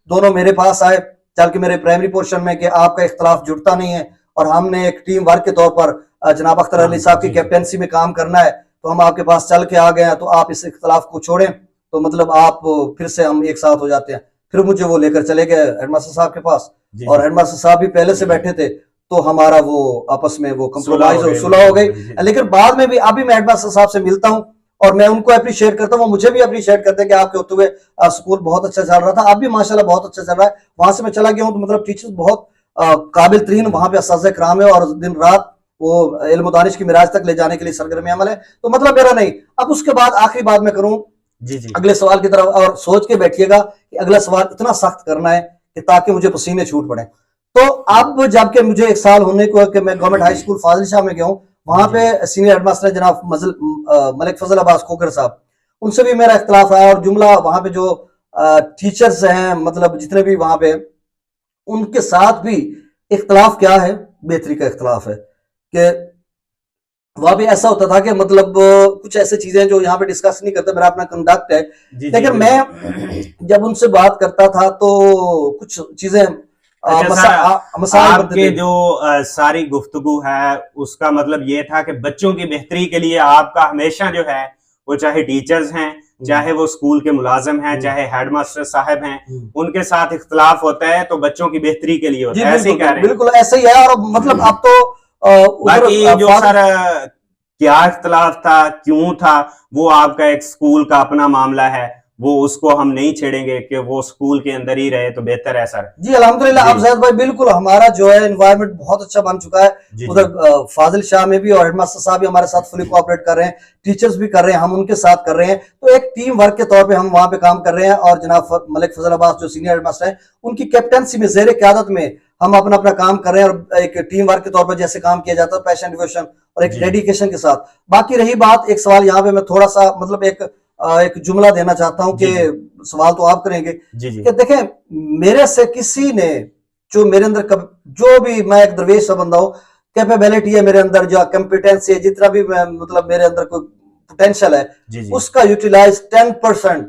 [SPEAKER 2] दोनों मेरे पास आए चल के मेरे प्राइमरी पोर्शन में कि आपका इख्तलाफ जुड़ता नहीं है और हमने एक टीम वर्क के तौर पर जनाब अख्तर अली साहब की कैप्टेंसी में काम करना है, तो हम आपके पास चल के आ गए हैं, तो आप इस इख्तलाफ को छोड़ें, तो मतलब आप फिर से हम एक साथ हो जाते हैं। फिर मुझे वो लेकर चले गए हेडमास्टर साहब के पास, और हेडमास्टर साहब भी पहले से बैठे थे, तो हमारा वो आपस में वो कंप्रोमाइज सुलह हो गई। लेकिन बाद में भी अभी मैं हेडमास्टर साहब से मिलता हूँ और मैं उनको अप्रिशिएट करता हूँ, वो मुझे भी अप्रिशिएट करते हैं कि आपके होते हुए स्कूल बहुत अच्छा चल रहा था। अब भी माशाल्लाह बहुत अच्छा चल रहा है। वहां से मैं चला गया हूँ तो मतलब टीचर्स बहुत काबिल तरीन वहां पे असातिज़ा किराम है, और दिन रात वो इल्म दानिश की मिराज तक ले जाने के लिए सरगर्म अमल है। तो मतलब मेरा नहीं। अब उसके बाद आखिरी बात मैं करूं अगले सवाल की तरफ, और सोच के बैठिएगा कि अगला सवाल इतना सख्त करना है कि ताकि मुझे पसीने छूट पड़े। तो अब जबकि मुझे 1 साल होने को कि मैं गवर्नमेंट हाई स्कूल फाजिल शाह में गया हूं, वहां पे सीनियर हेडमास्टर जनाब मलिक फजल अब्बास खोखर साहब, उनसे भी मेरा इख्तलाफ आया। और जुमला वहां पे जो टीचर्स हैं, मतलब जितने भी वहां पे, उनके साथ भी इख्तलाफ क्या है, बेहतरी का इख्तलाफ है। कि वहां भी ऐसा होता था कि मतलब कुछ ऐसे चीजें जो यहाँ पे डिस्कस नहीं करते, मेरा अपना कंडक्ट है। लेकिन मैं जब उनसे बात करता था तो कुछ चीजें
[SPEAKER 1] अच्छा सर,
[SPEAKER 2] मसाइल बनते
[SPEAKER 1] आपके
[SPEAKER 2] थे।
[SPEAKER 1] जो सारी गुफ्तगू है उसका मतलब ये था कि बच्चों की बेहतरी के लिए आपका हमेशा जो है, वो चाहे टीचर्स हैं, चाहे वो स्कूल के मुलाजिम हैं, चाहे हेडमास्टर साहब हैं, उनके साथ इख्तलाफ होता है तो बच्चों की बेहतरी के लिए
[SPEAKER 2] जी
[SPEAKER 1] होता है, ऐसे ही
[SPEAKER 2] बिल्कुल
[SPEAKER 1] कह रहे हैं।
[SPEAKER 2] बिल्कुल ऐसे ही है। और मतलब अब तो उधर
[SPEAKER 1] बाकी जो
[SPEAKER 2] फादर,
[SPEAKER 1] सर क्या इख्तलाफ था, क्यों था, वो आपका एक स्कूल का अपना मामला है, वो उसको हम नहीं छेड़ेंगे, कि वो स्कूल के अंदर ही रहे तो बेहतर है सर।
[SPEAKER 2] जी अल्हम्दुलिल्लाह।
[SPEAKER 1] जी
[SPEAKER 2] अब जैद भाई बिल्कुल हमारा जो है एनवायरनमेंट बहुत अच्छा बन चुका है।
[SPEAKER 1] जी जी
[SPEAKER 2] उधर फाजिल शाह में भी और हेडमास्टर साहब भी हमारे साथ फुली कोऑपरेट कर रहे हैं, टीचर्स भी कर रहे हैं, हम उनके साथ कर रहे हैं। तो एक टीम वर्क के तौर पे हम वहां पे काम कर रहे हैं। और जनाब मलिक फजल अब्बास जो सीनियर हेडमास्टर हैं, उनकी कैप्टनसी में जेर क़यादत में हम अपना अपना काम कर रहे हैं। और एक टीम वर्क के तौर पर जैसे काम किया जाता है, पैशन डिवोशन और एक
[SPEAKER 1] जी
[SPEAKER 2] डेडिकेशन के साथ। बाकी रही बात, एक सवाल यहाँ पे मैं थोड़ा सा मतलब एक जुमला देना चाहता हूँ कि
[SPEAKER 1] जी जी
[SPEAKER 2] सवाल तो आप करेंगे
[SPEAKER 1] जी जी
[SPEAKER 2] कि देखें, मेरे से किसी ने जो मेरे अंदर जो भी, मैं एक दरवेश सा बंदा हूं, कैपेबिलिटी है मेरे अंदर, जो कॉम्पिटेंसी है, जितना भी मैं मतलब मेरे अंदर कोई पोटेंशियल है,
[SPEAKER 1] जी जी
[SPEAKER 2] उसका यूटिलाइज 10%,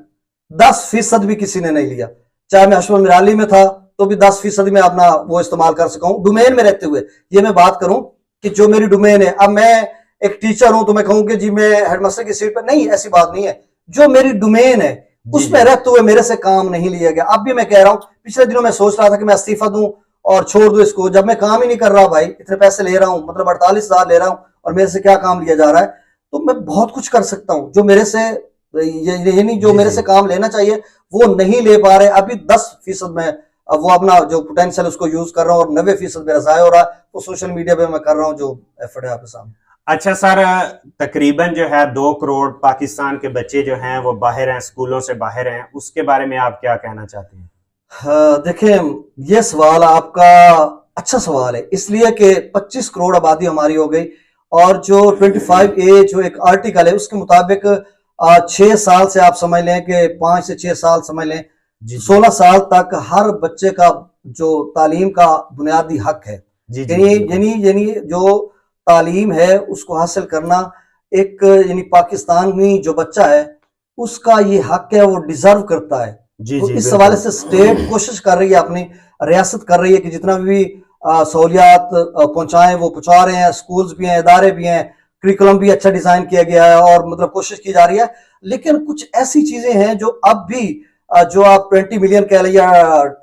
[SPEAKER 2] 10% भी किसी ने नहीं लिया। चाहे मैं हशमत मिराली में था तो भी 10% में अपना वो इस्तेमाल कर सका हूं डोमेन में रहते हुए। ये मैं बात करूं कि जो मेरी डोमेन है, अब मैं एक टीचर हूं तो मैं कहूं कि जी मैं हेडमास्टर की सीट पर, नहीं, ऐसी बात नहीं है। जो मेरी डोमेन है
[SPEAKER 1] जी
[SPEAKER 2] उसमें
[SPEAKER 1] जी
[SPEAKER 2] रहते हुए मेरे से काम नहीं लिया गया। अब भी मैं कह रहा हूं, पिछले दिनों मैं सोच रहा था कि मैं इस्तीफा दूं और छोड़ दूं इसको, जब मैं काम ही नहीं कर रहा भाई, इतने पैसे ले रहा हूं, मतलब 48,000 ले रहा हूं और मेरे से क्या काम लिया जा रहा है। तो मैं बहुत कुछ कर सकता हूं जो मेरे से, ये नहीं, जो
[SPEAKER 1] जी
[SPEAKER 2] मेरे
[SPEAKER 1] जी
[SPEAKER 2] से काम लेना चाहिए वो नहीं ले पा रहे। अभी 10% में वो अपना जो पोटेंशियल उसको यूज कर रहा हूँ और 90% मेरा जाया हो रहा है। तो सोशल मीडिया पे मैं कर रहा हूँ जो एफर्ट है आपके सामने।
[SPEAKER 1] अच्छा सर, तकरीबन जो है 2 करोड़ पाकिस्तान के बच्चे जो हैं वो बाहर हैं, स्कूलों से बाहर हैं, उसके बारे में आप क्या कहना चाहते हैं?
[SPEAKER 2] हाँ, देखें, ये सवाल आपका अच्छा सवाल है, इसलिए कि 25 करोड़ आबादी हमारी हो गई। और जो 25A जो एक आर्टिकल है उसके मुताबिक 6 साल से आप समझ लें कि 5 से 6 साल समझ लें,
[SPEAKER 1] जी जी
[SPEAKER 2] 16 साल तक हर बच्चे का जो तालीम का बुनियादी हक है,
[SPEAKER 1] जी जी
[SPEAKER 2] यानी
[SPEAKER 1] बिल्कुल।
[SPEAKER 2] यानी यानी जो तालीम है उसको हासिल करना, एक यानी पाकिस्तानी जो बच्चा है उसका ये हक है, वो डिजर्व करता है।
[SPEAKER 1] जी
[SPEAKER 2] तो
[SPEAKER 1] जी
[SPEAKER 2] इस हवाले
[SPEAKER 1] बिल्कुल।
[SPEAKER 2] से स्टेट कोशिश कर रही है, अपनी रियासत कर रही है कि जितना भी सहूलियात पहुंचाएं वो पहुंचा रहे हैं। स्कूल्स भी हैं, इदारे भी हैं, करिकुलम भी अच्छा डिजाइन किया गया है और मतलब कोशिश की जा रही है। लेकिन कुछ ऐसी चीजें हैं जो अब भी जो आप 20 मिलियन कह लें या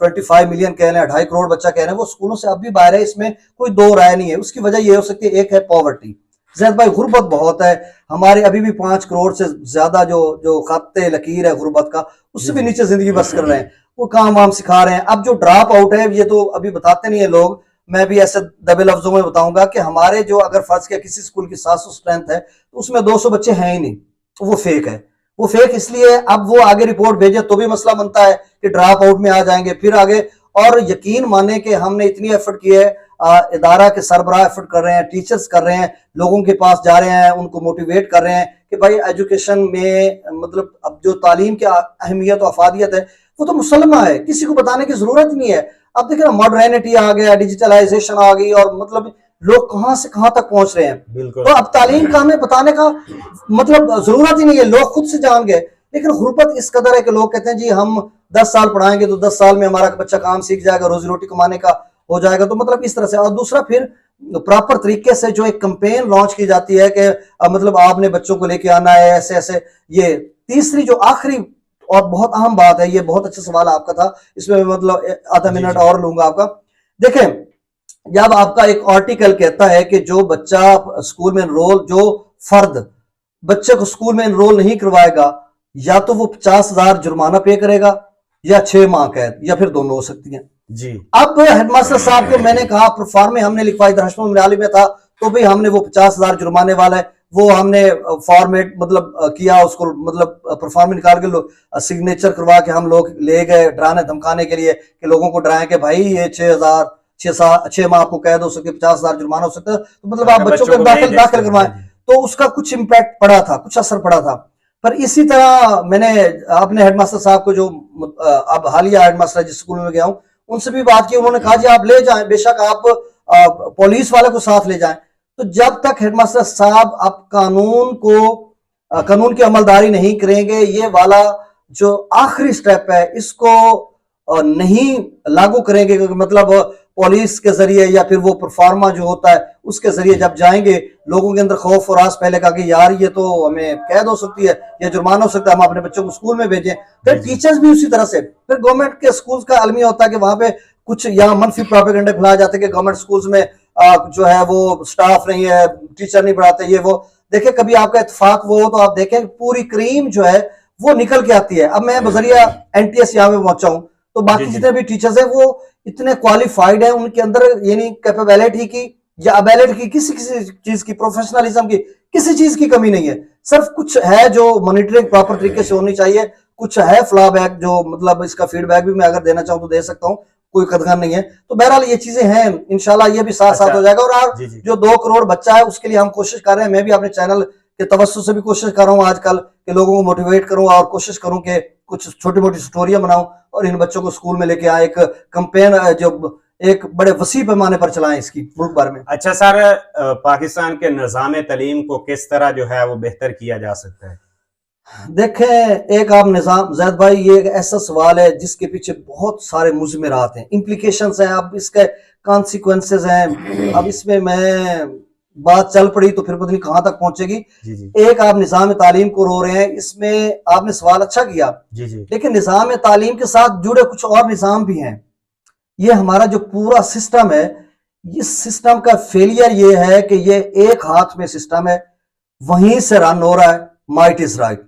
[SPEAKER 2] 25 मिलियन कह लें, 2.5 करोड़ बच्चा कह रहे हैं, वो स्कूलों से अब भी बाहर है, इसमें कोई दो राय नहीं है। उसकी वजह ये हो सकती है, एक है पॉवर्टी, जैद भाई गुर्बत बहुत है हमारे, अभी भी 5 करोड़ से ज्यादा जो जो खाते लकीर है गुर्बत का,
[SPEAKER 1] जी
[SPEAKER 2] उससे भी
[SPEAKER 1] जी
[SPEAKER 2] नीचे जिंदगी बस कर रहे हैं। वो काम वाम सिखा रहे हैं। अब जो ड्रॉप आउट है ये तो अभी बताते नहीं है लोग, मैं भी ऐसे दबे लफ्जों में बताऊंगा कि हमारे जो, अगर फर्ज किया किसी स्कूल की 700 स्ट्रेंथ है तो उसमें 200 बच्चे हैं ही नहीं, तो वो फेक है। वो फेक इसलिए है, अब वो आगे रिपोर्ट भेजे तो भी मसला बनता है कि ड्रॉप आउट में आ जाएंगे फिर आगे। और यकीन माने कि हमने इतनी एफर्ट की है, इदारा के सरबराह एफर्ट कर रहे हैं, टीचर्स कर रहे हैं, लोगों के पास जा रहे हैं, उनको मोटिवेट कर रहे हैं कि भाई एजुकेशन में मतलब अब जो तालीम की अहमियत और अफादियत है वो तो मुसलमा है, किसी को बताने की जरूरत नहीं है। अब देखिए मॉडर्निटी आ गया, डिजिटलाइजेशन आ गई और मतलब लोग कहां से कहां तक पहुंच रहे हैं।
[SPEAKER 1] बिल्कुल।
[SPEAKER 2] तो अब तालीम का हमें बताने का मतलब जरूरत ही नहीं है, लोग खुद से जान गए। लेकिन गुर्बत इस कदर है कि लोग कहते हैं जी हम 10 साल पढ़ाएंगे तो 10 साल में हमारा बच्चा काम सीख जाएगा, रोजी रोटी कमाने का हो जाएगा। तो मतलब इस तरह से। और दूसरा फिर प्रॉपर तरीके से जो एक कंपेन लॉन्च की जाती है कि मतलब आपने बच्चों को लेके आना है ऐसे ऐसे। ये तीसरी जो आखिरी और बहुत अहम बात है, ये बहुत अच्छा सवाल आपका था, इसमें मतलब आधा
[SPEAKER 1] जी
[SPEAKER 2] मिनट
[SPEAKER 1] जी
[SPEAKER 2] और लूंगा आपका। देखें, जब आपका एक आर्टिकल कहता है कि जो बच्चा स्कूल में एनरोल, जो फर्द बच्चे को स्कूल में एनरोल नहीं करवाएगा, या तो वो 50,000 जुर्माना पे करेगा या 6 माह कैद, या फिर दोनों हो सकती हैं।
[SPEAKER 1] जी
[SPEAKER 2] अब हेडमास्टर साहब को मैंने कहा, प्रोफार्मे हमने लिखवाई, हशमत मिराली में था तो भी हमने वो 50,000 जुर्माने वाला है वो हमने फॉर्मेट मतलब किया, उसको मतलब प्रोफार्मे निकाल के सिग्नेचर करवा के हम लोग ले गए डराने धमकाने के लिए कि लोगों को डराएं कि भाई ये 6,000 6 माह आपको कैद हो सकती है, 50,000 जुर्माना हो सकता है, तो मतलब आप बच्चों को
[SPEAKER 1] नहीं भेज
[SPEAKER 2] दाखिल
[SPEAKER 1] सकते।
[SPEAKER 2] करवाएं।
[SPEAKER 1] जी
[SPEAKER 2] तो उसका कुछ इम्पैक्ट पड़ा था, कुछ असर पड़ा था। पर इसी तरह मैंने अपने हेडमास्टर साहब को, जो अब हालिया हेडमास्टर जिस स्कूल में गया हूं, उनसे भी बात की। उन्होंने कहा जी आप ले जाएं, बेशक आप पुलिस वाले को साथ ले जाएं। तो जब तक हेडमास्टर साहब आप कानून की अमलदारी नहीं करेंगे, ये वाला जो आखिरी स्टेप है इसको नहीं लागू करेंगे, मतलब पुलिस के जरिए या फिर वो परफार्मा जो होता है उसके जरिए जब जाएंगे, लोगों के अंदर खौफ और आस पहले का कि यार ये तो हमें कैद हो सकती है या जुर्माना हो सकता है, हम अपने बच्चों को स्कूल में भेजें। फिर टीचर्स भी उसी तरह से, फिर गवर्नमेंट के स्कूल का अलमिया होता है कि वहां पे कुछ यहाँ मनफी प्रोपेगेंडा फैलाया जाता है कि गवर्नमेंट स्कूल्स में जो है वो स्टाफ नहीं है, टीचर नहीं पढ़ाते, ये वो। देखिए कभी आपका इत्तेफाक वो हो तो आप देखें पूरी क्रीम जो है वो निकल के आती है। अब मैं बजरिया एनटीएस यहाँ पे पहुंचा हूँ, तो बाकी जितने भी टीचर्स हैं वो इतने क्वालिफाइड हैं, उनके अंदर यानी कैपेबिलिटी की या एबिलिटी की, किसी किसी चीज की, प्रोफेशनलिज्म की, किसी चीज की कमी नहीं है। सिर्फ कुछ है जो मॉनिटरिंग प्रॉपर तरीके से होनी चाहिए, कुछ है फ्लॉ बैक जो मतलब इसका फीडबैक भी मैं अगर देना चाहूँ तो दे सकता हूँ, कोई कदगन नहीं है। तो बहरहाल ये चीजें हैं, इंशाल्लाह ये भी साथ साथ हो जाएगा। और जो 2 करोड़ बच्चा है उसके लिए हम कोशिश कर रहे हैं, मैं भी अपने चैनल के तवज्जो से भी कोशिश कर रहा हूँ आजकल कि लोगों को मोटिवेट करूँ और कोशिश करूँ कि कुछ छोटी मोटी स्टोरियां बनाऊं और इन बच्चों को स्कूल में लेके आए, एक कैंपेन जो एक बड़े वसी पैमाने पर चलाएं इसकी मुल्क भर में।
[SPEAKER 1] अच्छा सर, पाकिस्तान के निज़ाम तालीम को किस तरह जो है वो बेहतर किया जा सकता है?
[SPEAKER 2] देखें, एक आप निजाम, जैद भाई ये एक ऐसा सवाल है जिसके पीछे बहुत सारे मुज़मिरात हैं, इम्प्लीकेशंस हैं, अब इसके कॉन्सिक्वेंसेस हैं। अब इसमें मैं बात चल पड़ी तो फिर पता नहीं कहां तक पहुंचेगी। एक आप निजाम तालीम को रो रहे हैं, इसमें आपने सवाल अच्छा किया। लेकिन निजाम तालीम के साथ जुड़े कुछ और निजाम भी हैं। ये हमारा जो पूरा सिस्टम है, इस सिस्टम का फेलियर ये है कि ये एक हाथ में सिस्टम है, वहीं से रन हो रहा है, माइट इज राइट।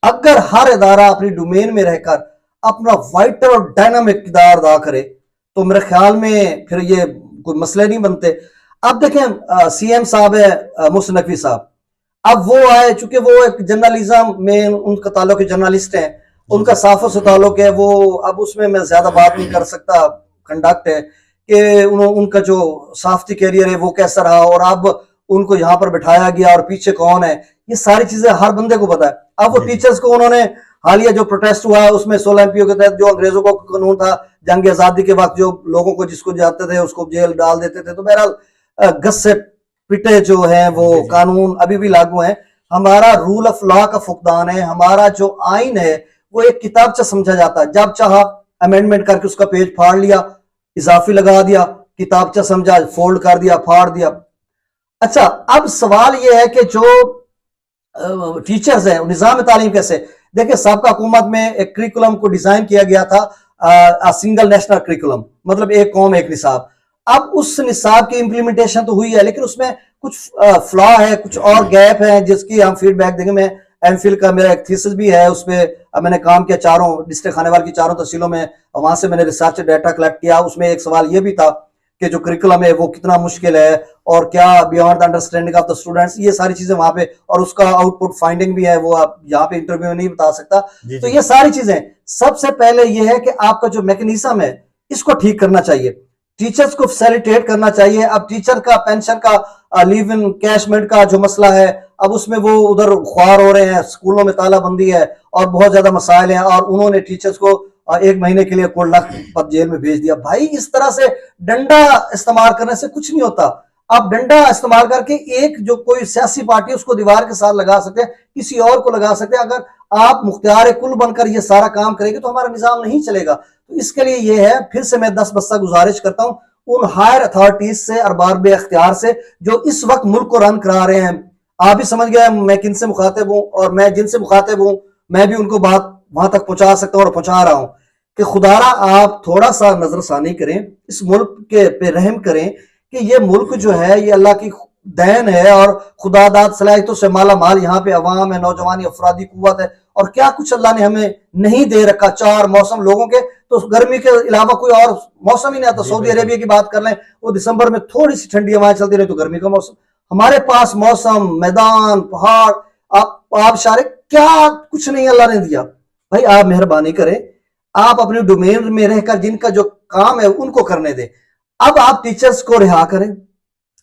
[SPEAKER 2] अगर हर इदारा अपनी डोमेन में रहकर अपना वाइटल और डायनामिक किरदार अदा करे तो मेरे ख्याल में फिर ये कोई मसले नहीं बनते। अब देखें सीएम साहब है मोहसिन नकवी साहब, अब वो आए, चूंकि वो एक जर्नलिज्म में उनका ताल्लुक जर्नलिस्ट है, उनका साफों से ताल्लुक है, वो अब उसमें मैं ज्यादा बात नहीं कर सकता, कंडक्ट है कि उनका जो साफ्ती कैरियर है वो कैसा रहा और अब उनको यहाँ पर बिठाया गया और पीछे कौन है, ये सारी चीजें हर बंदे को पता है। अब वो टीचर्स को उन्होंने हालिया जो प्रोटेस्ट हुआ है उसमें 16 एमपीओ के तहत जो अंग्रेजों का कानून था, जंग आजादी के वक्त जो लोगों को जिसको जाते थे उसको जेल डाल देते थे, तो बहरहाल गस से पिटे जो है वो कानून अभी भी लागू है। हमारा रूल ऑफ लॉ का फुकदान है, हमारा जो आइन है वो एक किताबचा समझा जाता है, जब चाहा अमेंडमेंट करके उसका पेज फाड़ लिया, इजाफी लगा दिया, किताबचा समझा, फोल्ड कर दिया, फाड़ दिया। अच्छा, अब सवाल यह है कि जो टीचर्स हैं निजाम तालीम कैसे, देखिए सबका हुकूमत में एक करिकुलम को डिजाइन किया गया था, सिंगल नेशनल करिकुलम, मतलब एक कौम एक निसाब। अब उस निसाब की इम्प्लीमेंटेशन तो हुई है लेकिन उसमें कुछ फ्लॉ है, कुछ और गैप है जिसकी हम फीडबैक देंगे। मैं एमफिल का मेरा एक थीसिस भी है, उसमें मैंने काम किया 4 डिस्ट्रिक्ट खानेवाल की 4 तहसीलों में, वहां से मैंने रिसर्च डाटा कलेक्ट किया। उसमें एक सवाल ये भी था कि जो करिकुलम है वो कितना मुश्किल है और क्या beyond the understanding of the students, ये सारी चीजें वहां पे, और उसका आउटपुट फाइंडिंग भी है, वो आप यहाँ पे इंटरव्यू में नहीं बता सकता। तो ये सारी चीजें, सबसे पहले ये है कि आपका जो मैकेनिज्म है इसको ठीक करना चाहिए, टीचर्स को फैसिलिटेट करना चाहिए। अब टीचर का पेंशन का लीव इन कैशमेंट का जो मसला है, अब उसमें वो उधर ख्वार हो रहे हैं, स्कूलों में तालाबंदी है और बहुत ज्यादा मसाइल हैं, और उन्होंने टीचर्स को 1 महीने के लिए 1 लाख पर जेल में भेज दिया। भाई इस तरह से डंडा इस्तेमाल करने से कुछ नहीं होता। आप डंडा इस्तेमाल करके एक जो कोई सियासी पार्टी है उसको दीवार के साथ लगा सकते हैं, किसी और को लगा सकते हैं। अगर आप मुख्तियार कुल बनकर ये सारा काम करेंगे तो हमारा निजाम नहीं चलेगा। तो इसके लिए ये है, फिर से मैं 10 बस्ता गुजारिश करता हूं उन हायर अथॉरिटीज से, अरबाब इख्तियार से, जो इस वक्त मुल्क को रन करा रहे हैं। आप भी समझ गए मैं किन से मुखातिब हूं, और मैं जिनसे मुखातिब हूं मैं भी उनको बात वहां तक पहुंचा सकता हूं और पहुंचा रहा हूं कि खुदारा आप थोड़ा सा नजरसानी करें, इस मुल्क के पे रहम करें कि ये मुल्क जो है ये अल्लाह की देन है और खुदादाद सलाहियतों से माला माल यहाँ पे अवाम है, नौजवानी, अफरादी कुव्वत है, और क्या कुछ अल्लाह ने हमें नहीं दे रखा। 4 मौसम लोगों के, तो गर्मी के अलावा कोई और मौसम ही नहीं आता। सऊदी अरेबिया की बात कर लें, वो दिसंबर में थोड़ी सी ठंडी हवाएं चलती रही तो गर्मी का मौसम। हमारे पास मौसम, मैदान, पहाड़, आप शारे, क्या कुछ नहीं अल्लाह ने दिया। भाई आप मेहरबानी करें, आप अपने डोमेन में रहकर जिनका जो काम है उनको करने दें। अब आप टीचर्स को रिहा करें,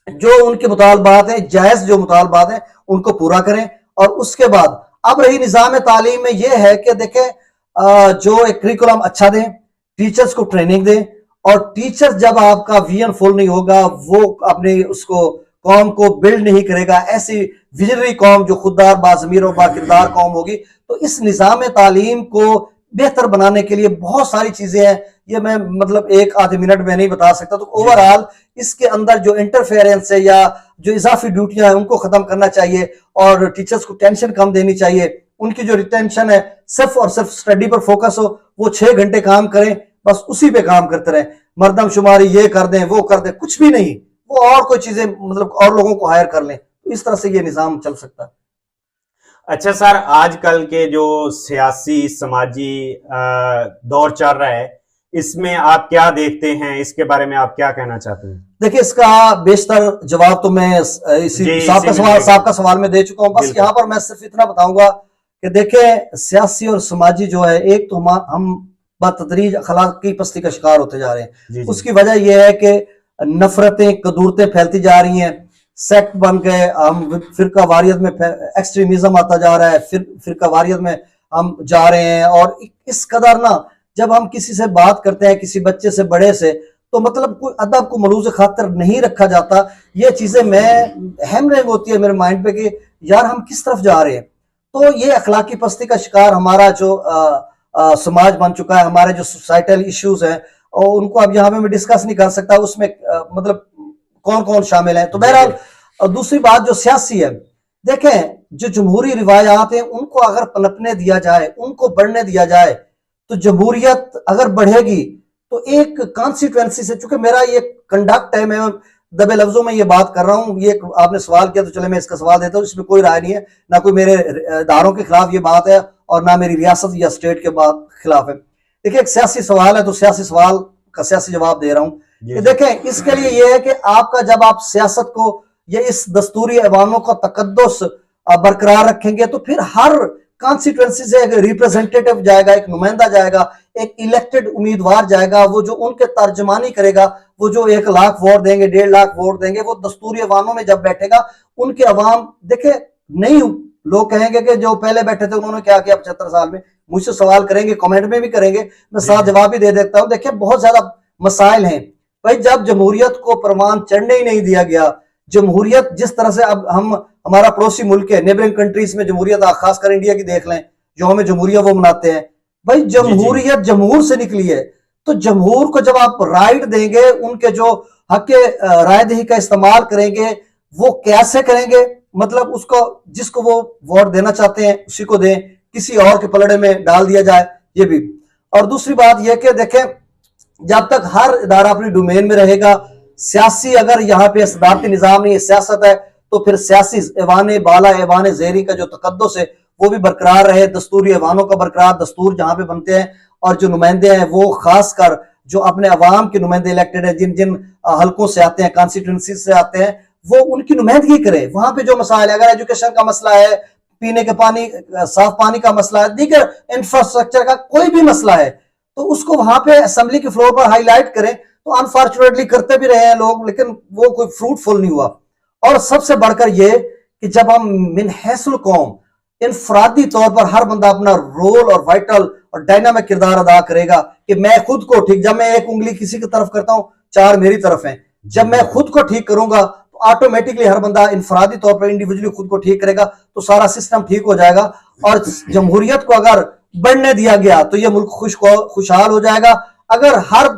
[SPEAKER 2] जो उनके मुतालबात हैं, जायज जो मुतालबात हैं उनको पूरा करें। और उसके बाद अब रही निजाम तालीम में यह है कि देखें जो एक करिकुलम अच्छा दें, टीचर्स को ट्रेनिंग दें, और टीचर्स जब आपका विजन फुल नहीं होगा, वो अपने उसको कौम को बिल्ड नहीं करेगा, ऐसी विजनरी कौम जो खुददार, बाज़मीर और बाकिरदार कौम होगी, तो इस निजाम तालीम को बेहतर बनाने के लिए बहुत सारी चीजें हैं। ये मैं मतलब एक आधे मिनट में नहीं बता सकता। तो ओवरऑल इसके अंदर जो इंटरफेरेंस है या जो इजाफी ड्यूटियां हैं उनको खत्म करना चाहिए और टीचर्स को टेंशन कम देनी चाहिए। उनकी जो रिटेंशन है सिर्फ और सिर्फ स्टडी पर फोकस हो, वो 6 घंटे काम करें, बस उसी पे काम करते रहें। मर्दमशुमारी ये कर दें वो कर दें, कुछ भी नहीं, वो और कोई चीजें मतलब और लोगों को हायर कर लें। तो इस तरह से ये निजाम चल सकता है।
[SPEAKER 1] अच्छा सर, आजकल के जो सियासी समाजी दौर चल रहा है, इसमें आप क्या देखते हैं? इसके बारे में आप क्या कहना चाहते हैं?
[SPEAKER 2] देखिए, इसका बेशतर जवाब तो मैं इसी साहब का सवाल में दे चुका हूं। बस यहाँ पर मैं सिर्फ इतना बताऊंगा कि देखें, सियासी और समाजी जो है, एक तो हम बतदरीज अखलाकी पस्ती का शिकार होते जा रहे हैं। उसकी वजह यह है कि नफरतें कदूरतें फैलती जा रही हैं, सेक्ट बन गए, हम फिरका वारियत में एक्सट्रीमिज्म आता जा रहा है, फिर फिरका वारियत में हम जा रहे हैं। और इस कदर ना, जब हम किसी से बात करते हैं, किसी बच्चे से बड़े से, तो मतलब कोई अदब को मलूज खातिर नहीं रखा जाता। ये चीजें मैं हैमरिंग होती है मेरे माइंड पे कि यार हम किस तरफ जा रहे हैं। तो ये अखलाकी पस्ती का शिकार हमारा जो समाज बन चुका है, हमारे जो सोसाइटल इश्यूज हैं, और उनको अब यहाँ पे मैं डिस्कस नहीं कर सकता उसमें मतलब कौन कौन शामिल है। तो बहरहाल दूसरी बात जो सियासी है, देखें जो जमहूरी रिवायात हैं उनको अगर पनपने दिया जाए, उनको बढ़ने दिया जाए, तो जमहूरियत अगर बढ़ेगी तो एक कॉन्स्टिट्यूएंसी से, चूंकि मेरा ये कंडक्ट है, मैं दबे लफ्जों में ये बात कर रहा हूं। ये आपने सवाल किया तो चले मैं इसका सवाल देता हूं। इसमें कोई राय नहीं है, ना कोई मेरे इदारों के खिलाफ ये बात है और ना मेरी रियासत या स्टेट के खिलाफ है। देखिए, एक सियासी सवाल है तो सियासी सवाल का सियासी जवाब दे रहा हूं। देखें, इसके लिए यह है कि आपका जब आप सियासत को या इस दस्तूरी ऐवानों का तकद्दुस बरकरार रखेंगे, तो फिर हर कॉन्स्टिट्यूएंसी से एक रिप्रेजेंटेटिव जाएगा, एक नुमाइंदा जाएगा, एक इलेक्टेड उम्मीदवार जाएगा, वो जो उनके तर्जमानी करेगा, वो जो 1 लाख वोट देंगे, 1.5 लाख वोट देंगे, वो दस्तूरी ऐवानों में जब बैठेगा, उनके अवाम देखे नहीं, लोग कहेंगे कि जो पहले बैठे थे उन्होंने क्या किया 75 साल में। मुझसे सवाल करेंगे, कमेंट में भी करेंगे, मैं साथ जवाब भी दे देता हूं। देखिए, बहुत ज्यादा मसाइल हैं भाई। जब जमहूरियत को परवान चढ़ने ही नहीं दिया गया, जमहूरियत जिस तरह से अब हमारा पड़ोसी मुल्क है, नेबरिंग कंट्रीज में जमहूरियत, खासकर इंडिया की देख लें, जो हमें जमहूरियत वो मनाते हैं भाई, जमहूरियत जमहूर से निकली है। तो जमहूर को जब आप राइट देंगे, उनके जो हक रायदही का इस्तेमाल करेंगे, वो कैसे करेंगे? मतलब उसको, जिसको वो वोट देना चाहते हैं उसी को दें, किसी और के पलड़े में डाल दिया जाए, ये भी। और दूसरी बात यह कि देखें, जब तक हर इदारा अपनी डोमेन में रहेगा, सियासी अगर यहाँ पे सदारती निजाम नहीं है, सियासत है, तो फिर सियासी ऐवान बाला, ऐवान ज़ेरी का जो तकद्दुस है वो भी बरकरार रहे, दस्तूरी ऐवानों का बरकरार, दस्तूर जहां पे बनते हैं, और जो नुमाइंदे हैं वो खासकर जो अपने अवाम के नुमाइंदे इलेक्टेड है, जिन जिन हल्कों से आते हैं, कॉन्स्टिट्यूंसी से आते हैं, वो उनकी नुमाइंदगी करे। वहां पे जो मसाइल है, अगर एजुकेशन का मसला है, पीने के पानी, साफ पानी का मसला है, दीगर इंफ्रास्ट्रक्चर का कोई भी मसला है, तो उसको वहां पे असेंबली के फ्लोर पर हाईलाइट करें। तो अनफॉर्चुनेटली करते भी रहे हैं लोग, लेकिन वो कोई फ्रूटफुल नहीं हुआ। और सबसे बढ़कर यह कि जब हम मिन हैसुल कौम इनफरादी तौर पर हर बंदा अपना रोल और वाइटल और डायनामिक किरदार अदा करेगा कि मैं खुद को ठीक, जब मैं एक उंगली किसी की तरफ करता हूं, 4 मेरी तरफ हैं, जब मैं खुद को ठीक करूंगा तो ऑटोमेटिकली हर बंदा इनफरादी तौर पर इंडिविजुअली खुद को ठीक करेगा, तो सारा सिस्टम ठीक हो जाएगा। और जमहूरियत को अगर बढ़ने दिया गया तो यह मुल्क खुशहाल हो जाएगा। अगर हर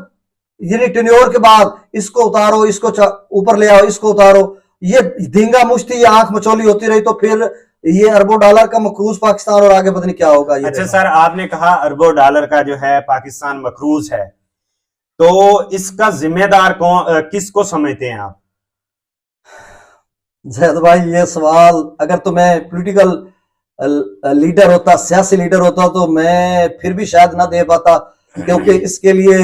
[SPEAKER 2] यानी टेन्योर के बाद इसको उतारो, इसको ऊपर ले आओ, इसको उतारो, ये धींगा मुश्ती, ये आंख मचौली होती रही, तो फिर ये अरबों डॉलर का मकरूज पाकिस्तान और आगे पता नहीं क्या होगा।
[SPEAKER 1] अच्छा सर, आपने कहा अरबों डॉलर का जो है पाकिस्तान मकरूज है, तो इसका जिम्मेदार किसको समझते हैं आप?
[SPEAKER 2] जैद भाई, ये सवाल अगर तो मैं पॉलिटिकल लीडर होता, सियासी लीडर होता, तो मैं फिर भी शायद ना दे पाता, क्योंकि इसके लिए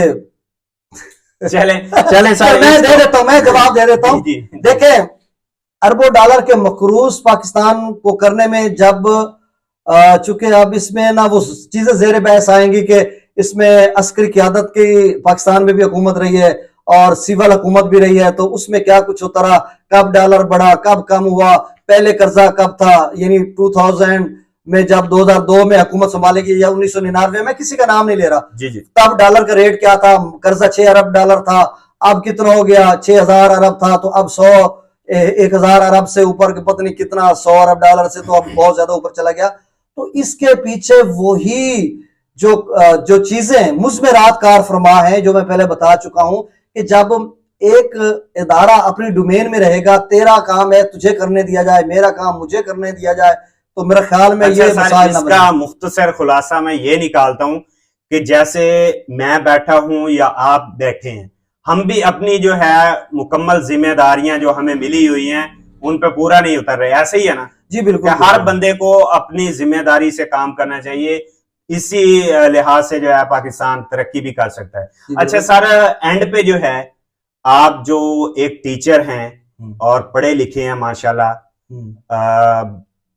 [SPEAKER 1] चले सर,
[SPEAKER 2] मैं जवाब दे देता हूं। देखें, अरबों डॉलर के मकरूज पाकिस्तान को करने में जब चूंकि अब इसमें ना वो चीजें जेर बहस आएंगी कि इसमें अस्करी क़यादत की पाकिस्तान में भी हुकूमत रही है और सिविल हुकूमत भी रही है, तो उसमें क्या कुछ होता रहा, कब डॉलर बढ़ा, कब कम हुआ, पहले कर्जा कब था, यानी 2000 में जब 2002 में हुकूमत संभालेगी या 1999 में, किसी का नाम नहीं ले रहा, तब डॉलर का रेट क्या था, कर्जा 6 अरब डॉलर था, अब कितना हो गया, 6000 अरब था, तो अब 1000 अरब से ऊपर के पता नहीं कितना, 100 अरब डॉलर से तो अब बहुत ज्यादा ऊपर चला गया। तो इसके पीछे वही जो चीजें मुझ में रात कार फरमा है, जो मैं पहले बता चुका हूं कि जब एक इदारा अपनी डोमेन में रहेगा, तेरा काम है तुझे करने दिया जाए, मेरा काम मुझे करने दिया जाए, तो मेरे ख्याल में
[SPEAKER 1] अच्छा
[SPEAKER 2] ये
[SPEAKER 1] सर,
[SPEAKER 2] मसाइल ना
[SPEAKER 1] इसका
[SPEAKER 2] बने।
[SPEAKER 1] मुख्तसर खुलासा मैं ये निकालता हूं कि जैसे मैं बैठा हूं या आप बैठे हैं, हम भी अपनी जो है मुकम्मल जिम्मेदारियां जो हमें मिली हुई हैं उन पे पूरा नहीं उतर रहे, ऐसे ही है ना?
[SPEAKER 2] जी
[SPEAKER 1] कि
[SPEAKER 2] बिल्कुल
[SPEAKER 1] हर
[SPEAKER 2] बिल्कुल।
[SPEAKER 1] बंदे को अपनी जिम्मेदारी से काम करना चाहिए। इसी लिहाज से जो है पाकिस्तान तरक्की भी कर सकता है।
[SPEAKER 2] जी
[SPEAKER 1] अच्छा
[SPEAKER 2] बिल्कुल।
[SPEAKER 1] सर, एंड पे जो है, आप जो एक टीचर हैं और पढ़े लिखे हैं माशाल्लाह,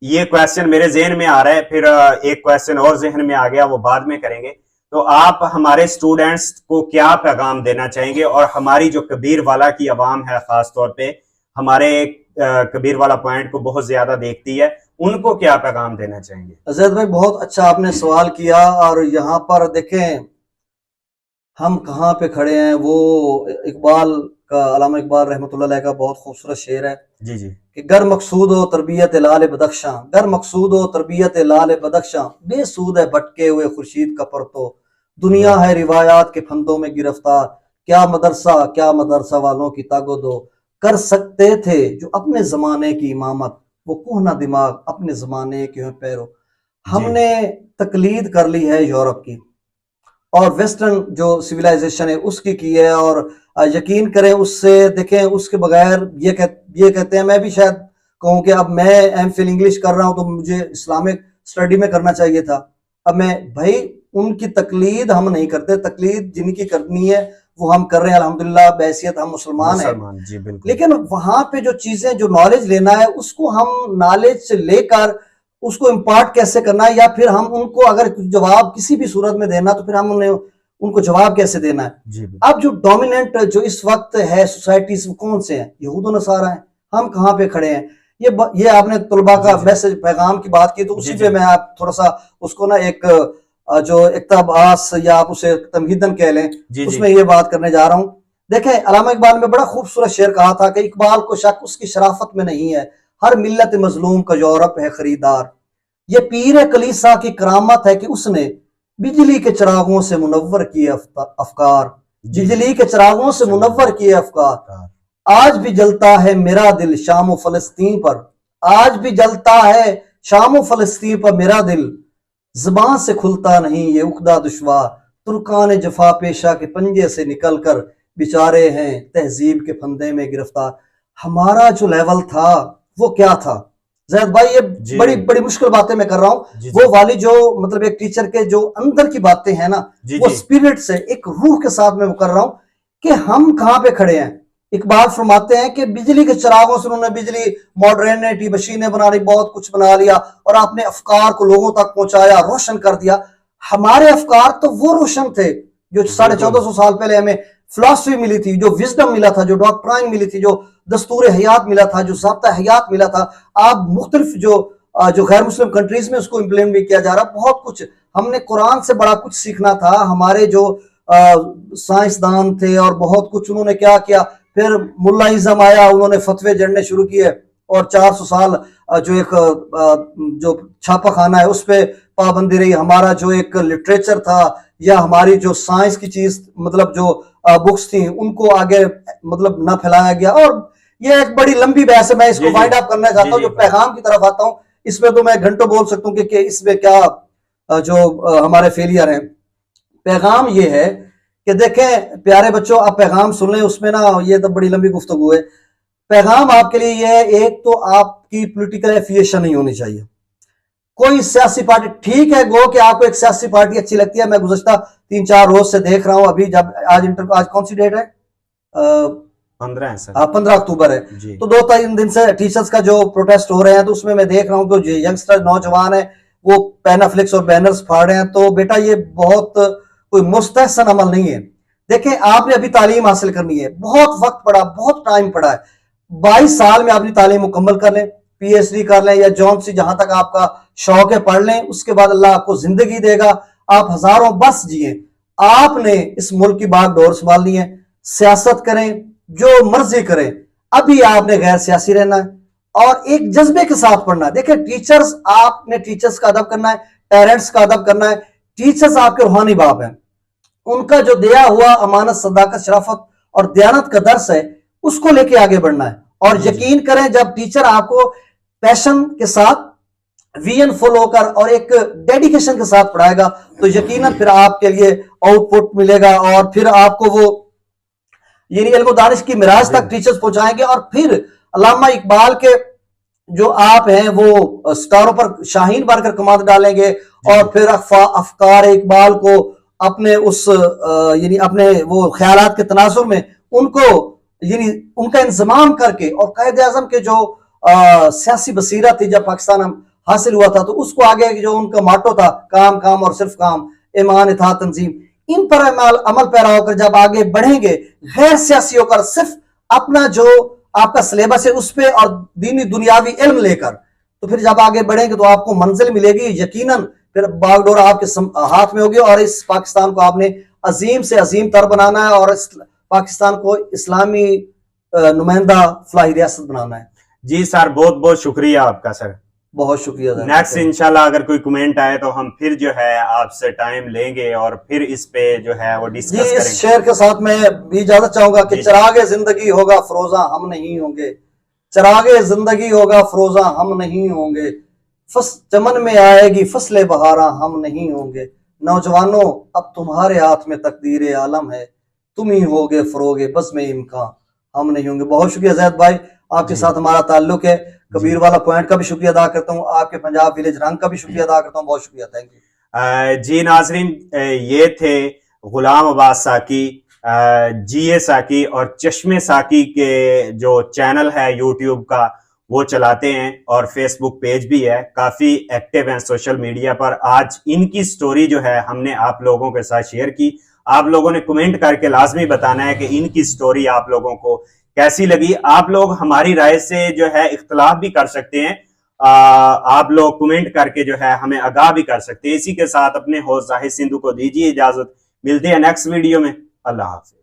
[SPEAKER 1] ये क्वेश्चन मेरे जहन में आ रहा है, फिर एक क्वेश्चन और जहन में आ गया, वो बाद में करेंगे। तो आप हमारे स्टूडेंट्स को क्या पैगाम देना चाहेंगे, और हमारी जो कबीर वाला की आवाम है खास तौर पे हमारे कबीर वाला पॉइंट को बहुत ज्यादा देखती है, उनको क्या पैगाम देना चाहेंगे?
[SPEAKER 2] अजैद भाई बहुत अच्छा आपने सवाल किया, और यहाँ पर देखें हम कहाँ पे खड़े हैं। वो इकबाल का, अल्लामा इकबाल रहमतुल्लाह अलैह का बहुत खूबसूरत शेर है
[SPEAKER 1] जी जी।
[SPEAKER 2] कि गर मकसूद हो तरबियत लाल बदख्शां, गर मकसूद हो तरबियत लाल बदख्शां, बेसूद है भटके हुए खुर्शीद का परतो, दुनिया है रिवायात के फंदों में गिरफ्तार, क्या मदरसा वालों की तागो दो, कर सकते थे जो अपने जमाने की इमामत, वो कोहना दिमाग अपने जमाने के पैरों। हमने तकलीद कर ली है यूरोप की, और वेस्टर्न जो सिविलाइजेशन है उसकी की है, और यकीन करें उससे देखें उसके बगैर ये कहते हैं, मैं भी शायद कहूं कि अब मैं एमफिल इंग्लिश कर रहा हूं तो मुझे इस्लामिक स्टडी में करना चाहिए था। अब मैं भाई उनकी तकलीद हम नहीं करते, तकलीद जिनकी करनी है वो हम कर रहे हैं अल्हम्दुलिल्लाह, बैसियत हम मुसलमान हैं।
[SPEAKER 1] जी बिल्कुल।
[SPEAKER 2] लेकिन वहां पे जो चीजें, जो नॉलेज लेना है उसको हम नॉलेज से लेकर उसको इम्पार्ट कैसे करना है, या फिर हम उनको अगर जवाब किसी भी सूरत में देना तो फिर हम उन्हें उनको जवाब कैसे देना है।
[SPEAKER 1] जी
[SPEAKER 2] अब जो डोमिनेंट जो इस वक्त है सोसाइटी से, कौन से हैं? यहूद नसारा हैं। हम कहाँ पे खड़े हैं? ये आपने तुलबा का मैसेज पैगाम की बात की, तो उसी पे मैं आप थोड़ा सा उसको ना एक जो इक्तबास या आप उसे तमहीदन कह लें, उसमें ये बात करने जा रहा हूं। देखें अल्लामा इकबाल ने बड़ा खूबसूरत शेर कहा था कि इकबाल को शक उसकी शराफत में नहीं है, हर मिल्लत मजलूम का यूरोप है खरीदार, ये पीर कलीसा की करामत है कि उसने बिजली के चिरागों से मुनव्वर किए अफकार, बिजली के चिरागों से मुनव्वर किए अफकार। आज भी जलता है मेरा दिल शाम फलस्तीन पर, आज भी जलता है शाम फलस्तीन पर मेरा दिल, जुबान से खुलता नहीं ये उकदा दुश्वार, तुर्कान जफा पेशा के पंजे से निकलकर बेचारे हैं तहजीब के फंदे में गिरफ्तार। हमारा जो लेवल था वो क्या था जैद भाई? ये बड़ी बड़ी मुश्किल बातें मैं कर रहा हूँ, वो वाली जो मतलब एक टीचर के जो अंदर की बातें हैं ना, वो स्पिरिट से एक रूह के साथ मैं वो कर रहा हूँ कि हम कहाँ पे खड़े हैं। इकबाल फरमाते हैं कि बिजली के चिरागों से उन्होंने बिजली, मॉडर्निटी, मशीनें बना ली, बहुत कुछ बना लिया, और आपने अफकार को लोगों तक पहुंचाया, रोशन कर दिया। हमारे अफकार तो वो रोशन थे जो 1450 साल पहले हमें फिलॉसफी मिली थी, जो विजडम मिला था, जो डॉक्ट्राइन मिली थी, जो दस्तूर हयात मिला था, जो ज़ाब्ता हयात मिला था। आप मुख्तलिफ जो गैर मुस्लिम कंट्रीज में उसको इम्प्लीमेंट भी किया जा रहा, बहुत कुछ। हमने कुरान से बड़ा कुछ सीखना था। हमारे जो साइंसदान थे और बहुत कुछ उन्होंने क्या किया, फिर मुल्लाइज्म आया, उन्होंने फतवे जड़ने शुरू किए, और 400 साल जो एक जो छापा खाना है उस पर पाबंदी रही। हमारा जो एक लिटरेचर था या हमारी जो साइंस की चीज मतलब जो बुक्स थी उनको आगे मतलब ना फैलाया गया। और ये एक बड़ी लंबी बहस है, मैं इसको वाइंड अप करना चाहता हूँ। जो पैगाम की तरफ आता हूँ इसमें तो मैं घंटों बोल सकता हूँ कि इसमें क्या जो हमारे फेलियर हैं। पैगाम ये है कि देखें प्यारे बच्चों, आप पैगाम सुन लें, उसमें ना ये तो बड़ी लंबी गुफ्तगू है। पैगाम आपके लिए ये है, एक तो आपकी पॉलिटिकल एफिलिएशन नहीं होनी चाहिए। कोई सियासी पार्टी, ठीक है गो कि आपको एक सियासी पार्टी अच्छी लगती है, मैं गुज़श्ता 3-4 रोज से देख रहा हूं, अभी जब आज कौन सी डेट है? 15 अक्टूबर है, तो 2-3 दिन से टीचर्स का जो प्रोटेस्ट हो रहे हैं, तो उसमें मैं देख रहा हूं कि जो यंगस्टर नौजवान है वो पैनाफ्लिक्स और बैनर्स फाड़ रहे हैं। तो बेटा ये बहुत कोई मुस्तहसन अमल नहीं है। देखें आपने अभी तालीम हासिल करनी है, बहुत वक्त पड़ा, बहुत टाइम पड़ा है। 22 साल में अपनी तालीम मुकम्मल कर लें, पीएचडी कर लें या जॉन सी जहां तक आपका शौक है पढ़ लें, उसके बाद अल्लाह आपको जिंदगी देगा, आप हजारों बस जिए। आपने इस मुल्क की बागडोर संभालनी है, सियासत करें, जो मर्जी करें, अभी आपने गैर सियासी रहना है और एक जज्बे के साथ पढ़ना है। देखिए टीचर्स, आपने टीचर्स का अदब करना है, पेरेंट्स का अदब करना है। टीचर्स आपके रूहानी बाप हैं, उनका जो दिया हुआ अमानत, सदाकत, शराफत और दयानत का दर्स है, उसको लेके आगे बढ़ना है। और यकीन करें, जब टीचर आपको पैशन के साथ, विजन फुल होकर और एक डेडिकेशन के साथ पढ़ाएगा, तो यकीनन फिर आपके लिए आउटपुट मिलेगा और फिर आपको वो यानी इल्म दानिश की मिराज तक टीचर्स पहुंचाएंगे। और फिर अल्लामा इकबाल के जो आप हैं वो स्टारों पर शाहीन बनकर कमांड डालेंगे और फिर अफकार इकबाल को अपने उस यानी अपने वो ख्यालात के तनासुर में उनको यानी उनका इंतजाम करके, और कायद आजम के जो सियासी बसीरत थी जब पाकिस्तान हम हासिल हुआ था, तो उसको आगे जो उनका माटो था, काम काम और सिर्फ काम, ईमान इत्तेहाद तंजीम, इन पर अमल पैरा होकर जब आगे बढ़ेंगे, गैर सियासी होकर सिर्फ अपना जो आपका सिलेबस है उस पे और दीनी दुनियावी इल्म लेकर, तो फिर जब आगे बढ़ेंगे तो आपको मंजिल मिलेगी यकीनन। फिर बागडोर आपके हाथ में होगी और इस पाकिस्तान को आपने अजीम से अजीम तर बनाना है और इस पाकिस्तान को इस्लामी नुमाइंदा फलाही रियासत बनाना है।
[SPEAKER 1] जी सर, बहुत बहुत शुक्रिया आपका सर,
[SPEAKER 2] बहुत शुक्रिया।
[SPEAKER 1] नेक्स्ट इंशाल्लाह अगर कोई कमेंट आए तो हम फिर जो है आपसे टाइम लेंगे और फिर इस पे जो है वो डिस्कस करेंगे।
[SPEAKER 2] इस शेर के साथ मैं भी इजाजत चाहूंगा कि चिरागे जिंदगी होगा फरोजा हम नहीं होंगे, चिरागे जिंदगी होगा फरोजा हम नहीं होंगे, चमन में आएगी फसले बहारा हम नहीं होंगे, नौजवानों अब तुम्हारे हाथ में तकदीर आलम है, तुम ही होगे फरोगे बस में इम्कान हम नहीं होंगे। बहुत शुक्रिया जैद भाई, आपके साथ हमारा ताल्लुक है। कबीर वाला पॉइंट का भी शुक्रिया अदा करता हूँ, आपके पंजाब विलेज रंग का भी शुक्रिया अदा करता हूँ। बहुत शुक्रिया, थैंक यू।
[SPEAKER 1] जी नाजरीन, ये थे गुलाम अब्बास साकी, जीए साकी और चश्मे साकी के जो चैनल है यूट्यूब का वो चलाते हैं और फेसबुक पेज भी है, काफी एक्टिव हैं सोशल मीडिया पर। आज इनकी स्टोरी जो है हमने आप लोगों के साथ शेयर की। आप लोगों ने कमेंट करके लाजमी बताना है कि इनकी स्टोरी आप लोगों को कैसी लगी। आप लोग हमारी राय से जो है इख्तलाफ भी कर सकते हैं, आप लोग कमेंट करके जो है हमें आगाह भी कर सकते हैं। इसी के साथ अपने होस्ट जाहिद सिंधु को दीजिए इजाजत, मिलते हैं नेक्स्ट वीडियो में। अल्लाह हाफिज।